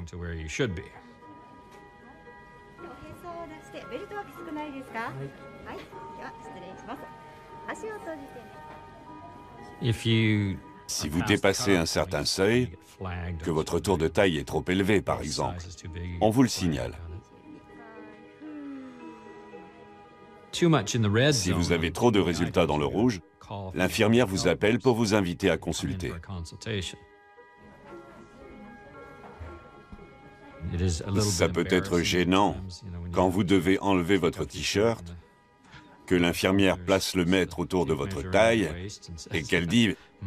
Speaker 6: Si vous dépassez un certain seuil, que votre tour de taille est trop élevé par exemple, on vous le signale. Si vous avez trop de résultats dans le rouge, l'infirmière vous appelle pour vous inviter à consulter. Ça peut être gênant quand vous devez enlever votre t-shirt, que l'infirmière place le mètre autour de votre taille et qu'elle dit «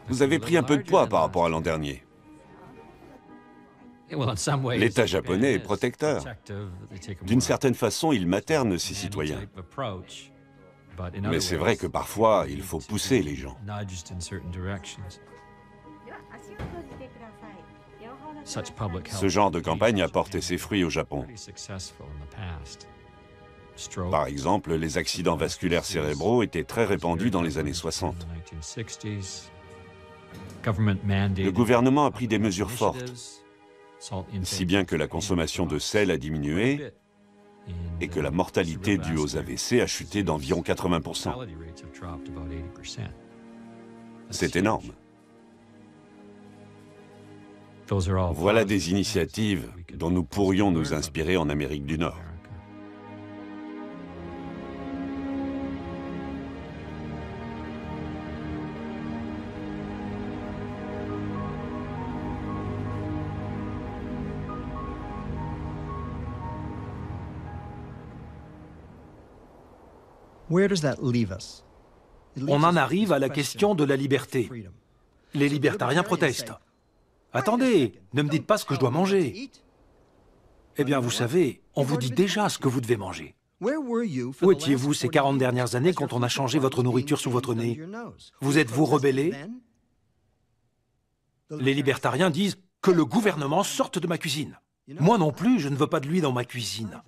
Speaker 6: Vous avez pris un peu de poids par rapport à l'an dernier ». L'État japonais est protecteur. D'une certaine façon, il materne ses citoyens. Mais c'est vrai que parfois, il faut pousser les gens. Ce genre de campagne a porté ses fruits au Japon. Par exemple, les accidents vasculaires cérébraux étaient très répandus dans les années 60. Le gouvernement a pris des mesures fortes, si bien que la consommation de sel a diminué et que la mortalité due aux AVC a chuté d'environ 80%. C'est énorme. Voilà des initiatives dont nous pourrions nous inspirer en Amérique du Nord.
Speaker 4: On en arrive à la question de la liberté. Les libertariens protestent. Attendez, ne me dites pas ce que je dois manger. Eh bien, vous savez, on vous dit déjà ce que vous devez manger. Où étiez-vous ces 40 dernières années quand on a changé votre nourriture sous votre nez? Vous êtes-vous rebellé? Les libertariens disent que le gouvernement sorte de ma cuisine. Moi non plus, je ne veux pas de lui dans ma cuisine.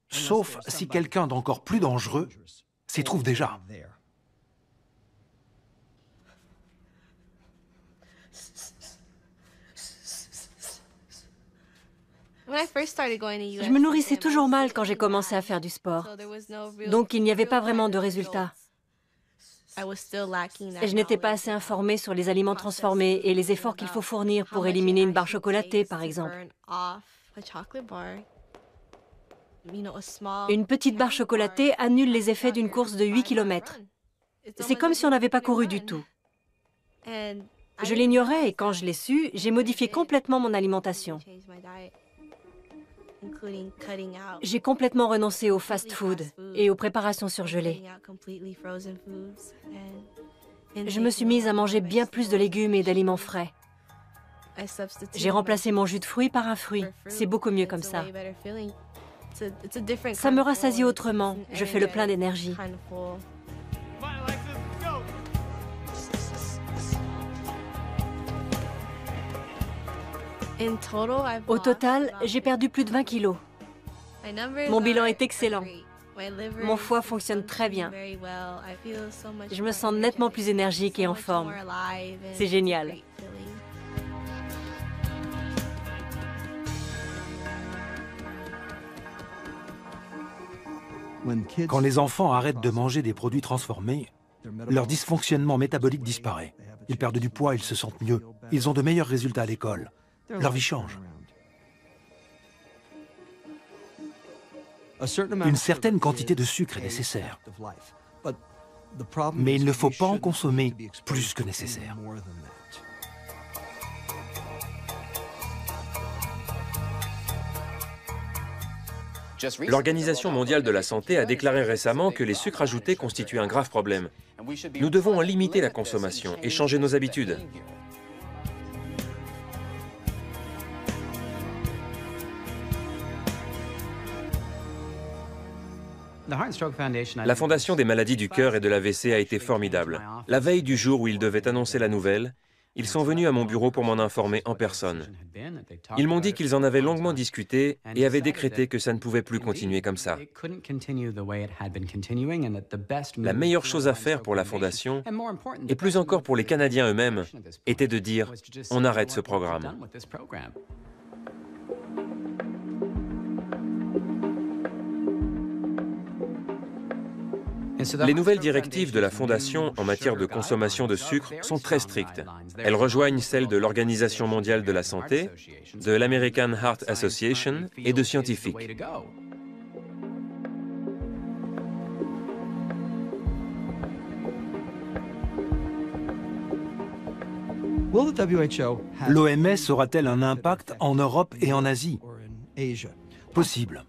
Speaker 4: Sauf si quelqu'un d'encore plus dangereux s'y trouve déjà.
Speaker 7: Je me nourrissais toujours mal quand j'ai commencé à faire du sport. Donc il n'y avait pas vraiment de résultats. Je n'étais pas assez informée sur les aliments transformés et les efforts qu'il faut fournir pour éliminer une barre chocolatée, par exemple. Une petite barre chocolatée annule les effets d'une course de 8 km. C'est comme si on n'avait pas couru du tout. Je l'ignorais et quand je l'ai su, j'ai modifié complètement mon alimentation. J'ai complètement renoncé au fast-food et aux préparations surgelées. Je me suis mise à manger bien plus de légumes et d'aliments frais. J'ai remplacé mon jus de fruits par un fruit. C'est beaucoup mieux comme ça. Ça me rassasie autrement. Je fais le plein d'énergie. Au total, j'ai perdu plus de 20 kilos. Mon bilan est excellent. Mon foie fonctionne très bien. Je me sens nettement plus énergique et en forme. C'est génial.
Speaker 4: Quand les enfants arrêtent de manger des produits transformés, leur dysfonctionnement métabolique disparaît. Ils perdent du poids, ils se sentent mieux. Ils ont de meilleurs résultats à l'école. Leur vie change. Une certaine quantité de sucre est nécessaire. Mais il ne faut pas en consommer plus que nécessaire.
Speaker 2: L'Organisation mondiale de la santé a déclaré récemment que les sucres ajoutés constituent un grave problème. Nous devons en limiter la consommation et changer nos habitudes. La Fondation des maladies du cœur et de l'AVC a été formidable. La veille du jour où ils devaient annoncer la nouvelle, ils sont venus à mon bureau pour m'en informer en personne. Ils m'ont dit qu'ils en avaient longuement discuté et avaient décrété que ça ne pouvait plus continuer comme ça. La meilleure chose à faire pour la Fondation, et plus encore pour les Canadiens eux-mêmes, était de dire « on arrête ce programme ». Les nouvelles directives de la Fondation en matière de consommation de sucre sont très strictes. Elles rejoignent celles de l'Organisation mondiale de la santé, de l'American Heart Association et de scientifiques.
Speaker 4: L'OMS aura-t-elle un impact en Europe et en Asie? Possible.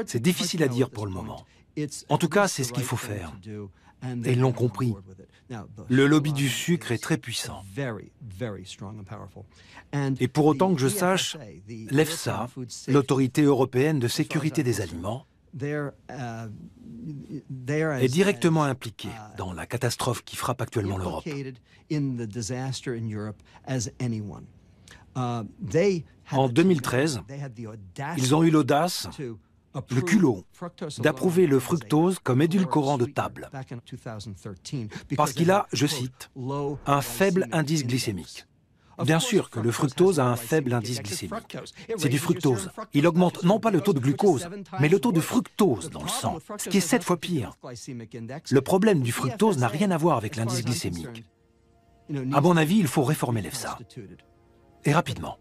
Speaker 4: C'est difficile à dire pour le moment. En tout cas, c'est ce qu'il faut faire. Et ils l'ont compris. Le lobby du sucre est très puissant. Et pour autant que je sache, l'EFSA, l'Autorité européenne de sécurité des aliments, est directement impliquée dans la catastrophe qui frappe actuellement l'Europe. En 2013, ils ont eu l'audace, le culot, d'approuver le fructose comme édulcorant de table, parce qu'il a, je cite, un faible indice glycémique. Bien sûr que le fructose a un faible indice glycémique. C'est du fructose. Il augmente non pas le taux de glucose, mais le taux de fructose dans le sang, ce qui est 7 fois pire. Le problème du fructose n'a rien à voir avec l'indice glycémique. À mon avis, il faut réformer l'EFSA. Et rapidement.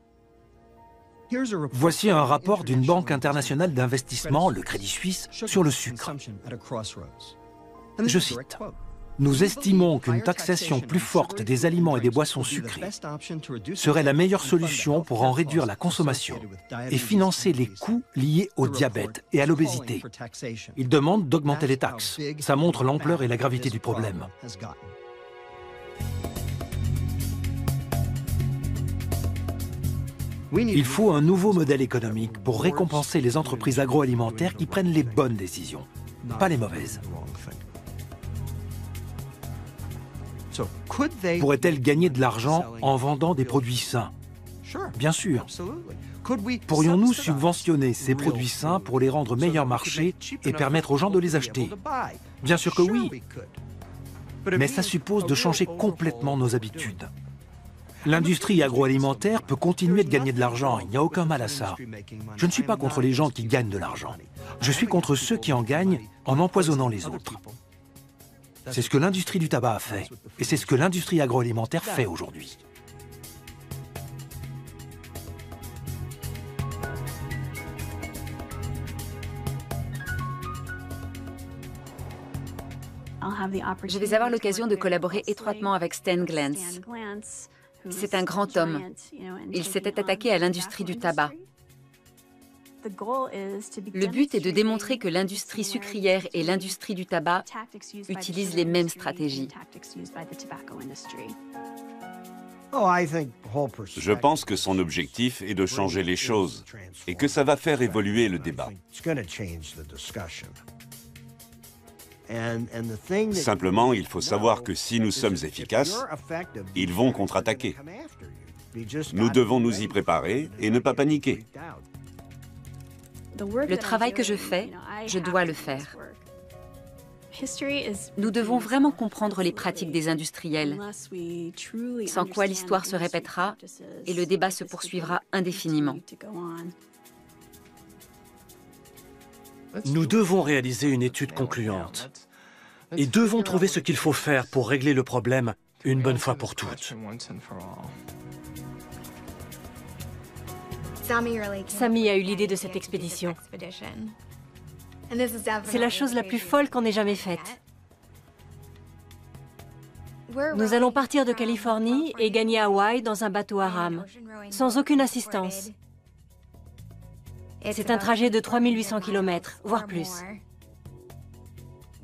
Speaker 4: Voici un rapport d'une banque internationale d'investissement, le Crédit Suisse, sur le sucre. Je cite. « Nous estimons qu'une taxation plus forte des aliments et des boissons sucrées serait la meilleure solution pour en réduire la consommation et financer les coûts liés au diabète et à l'obésité. Ils demandent d'augmenter les taxes. Ça montre l'ampleur et la gravité du problème. » Il faut un nouveau modèle économique pour récompenser les entreprises agroalimentaires qui prennent les bonnes décisions, pas les mauvaises. Pourrait-elle gagner de l'argent en vendant des produits sains? Bien sûr. Pourrions-nous subventionner ces produits sains pour les rendre meilleurs marché et permettre aux gens de les acheter? Bien sûr que oui. Mais ça suppose de changer complètement nos habitudes. L'industrie agroalimentaire peut continuer de gagner de l'argent, il n'y a aucun mal à ça. Je ne suis pas contre les gens qui gagnent de l'argent. Je suis contre ceux qui en gagnent en empoisonnant les autres. C'est ce que l'industrie du tabac a fait, et c'est ce que l'industrie agroalimentaire fait aujourd'hui.
Speaker 3: Je vais avoir l'occasion de collaborer étroitement avec Stan Glantz. C'est un grand homme. Il s'était attaqué à l'industrie du tabac. Le but est de démontrer que l'industrie sucrière et l'industrie du tabac utilisent les mêmes stratégies.
Speaker 6: Je pense que son objectif est de changer les choses et que ça va faire évoluer le débat. Simplement, il faut savoir que si nous sommes efficaces, ils vont contre-attaquer. Nous devons nous y préparer et ne pas paniquer.
Speaker 3: Le travail que je fais, je dois le faire. Nous devons vraiment comprendre les pratiques des industriels, sans quoi l'histoire se répétera et le débat se poursuivra indéfiniment.
Speaker 1: Nous devons réaliser une étude concluante et devons trouver ce qu'il faut faire pour régler le problème une bonne fois pour toutes.
Speaker 7: Sami a eu l'idée de cette expédition. C'est la chose la plus folle qu'on ait jamais faite. Nous allons partir de Californie et gagner Hawaï dans un bateau à rame, sans aucune assistance. C'est un trajet de 3800 km, voire plus.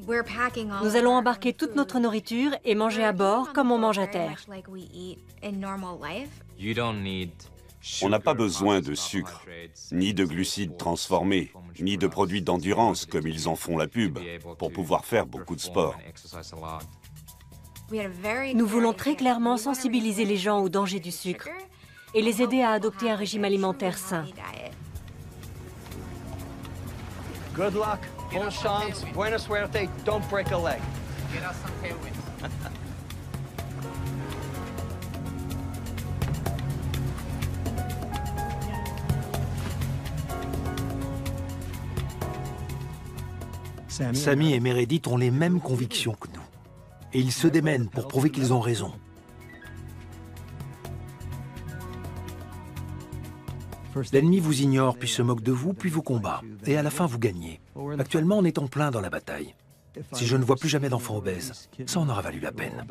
Speaker 7: Nous allons embarquer toute notre nourriture et manger à bord comme on mange à terre.
Speaker 6: On n'a pas besoin de sucre, ni de glucides transformés, ni de produits d'endurance comme ils en font la pub, pour pouvoir faire beaucoup de sport.
Speaker 7: Nous voulons très clairement sensibiliser les gens au danger du sucre et les aider à adopter un régime alimentaire sain.
Speaker 20: Good luck, bonne chance, buena suerte, don't break a leg.
Speaker 4: Sami et Meredith ont les mêmes convictions que nous. Et ils se démènent pour prouver qu'ils ont raison. L'ennemi vous ignore, puis se moque de vous, puis vous combat. Et à la fin, vous gagnez. Actuellement, on est en plein dans la bataille. Si je ne vois plus jamais d'enfants obèses, ça en aura valu la peine.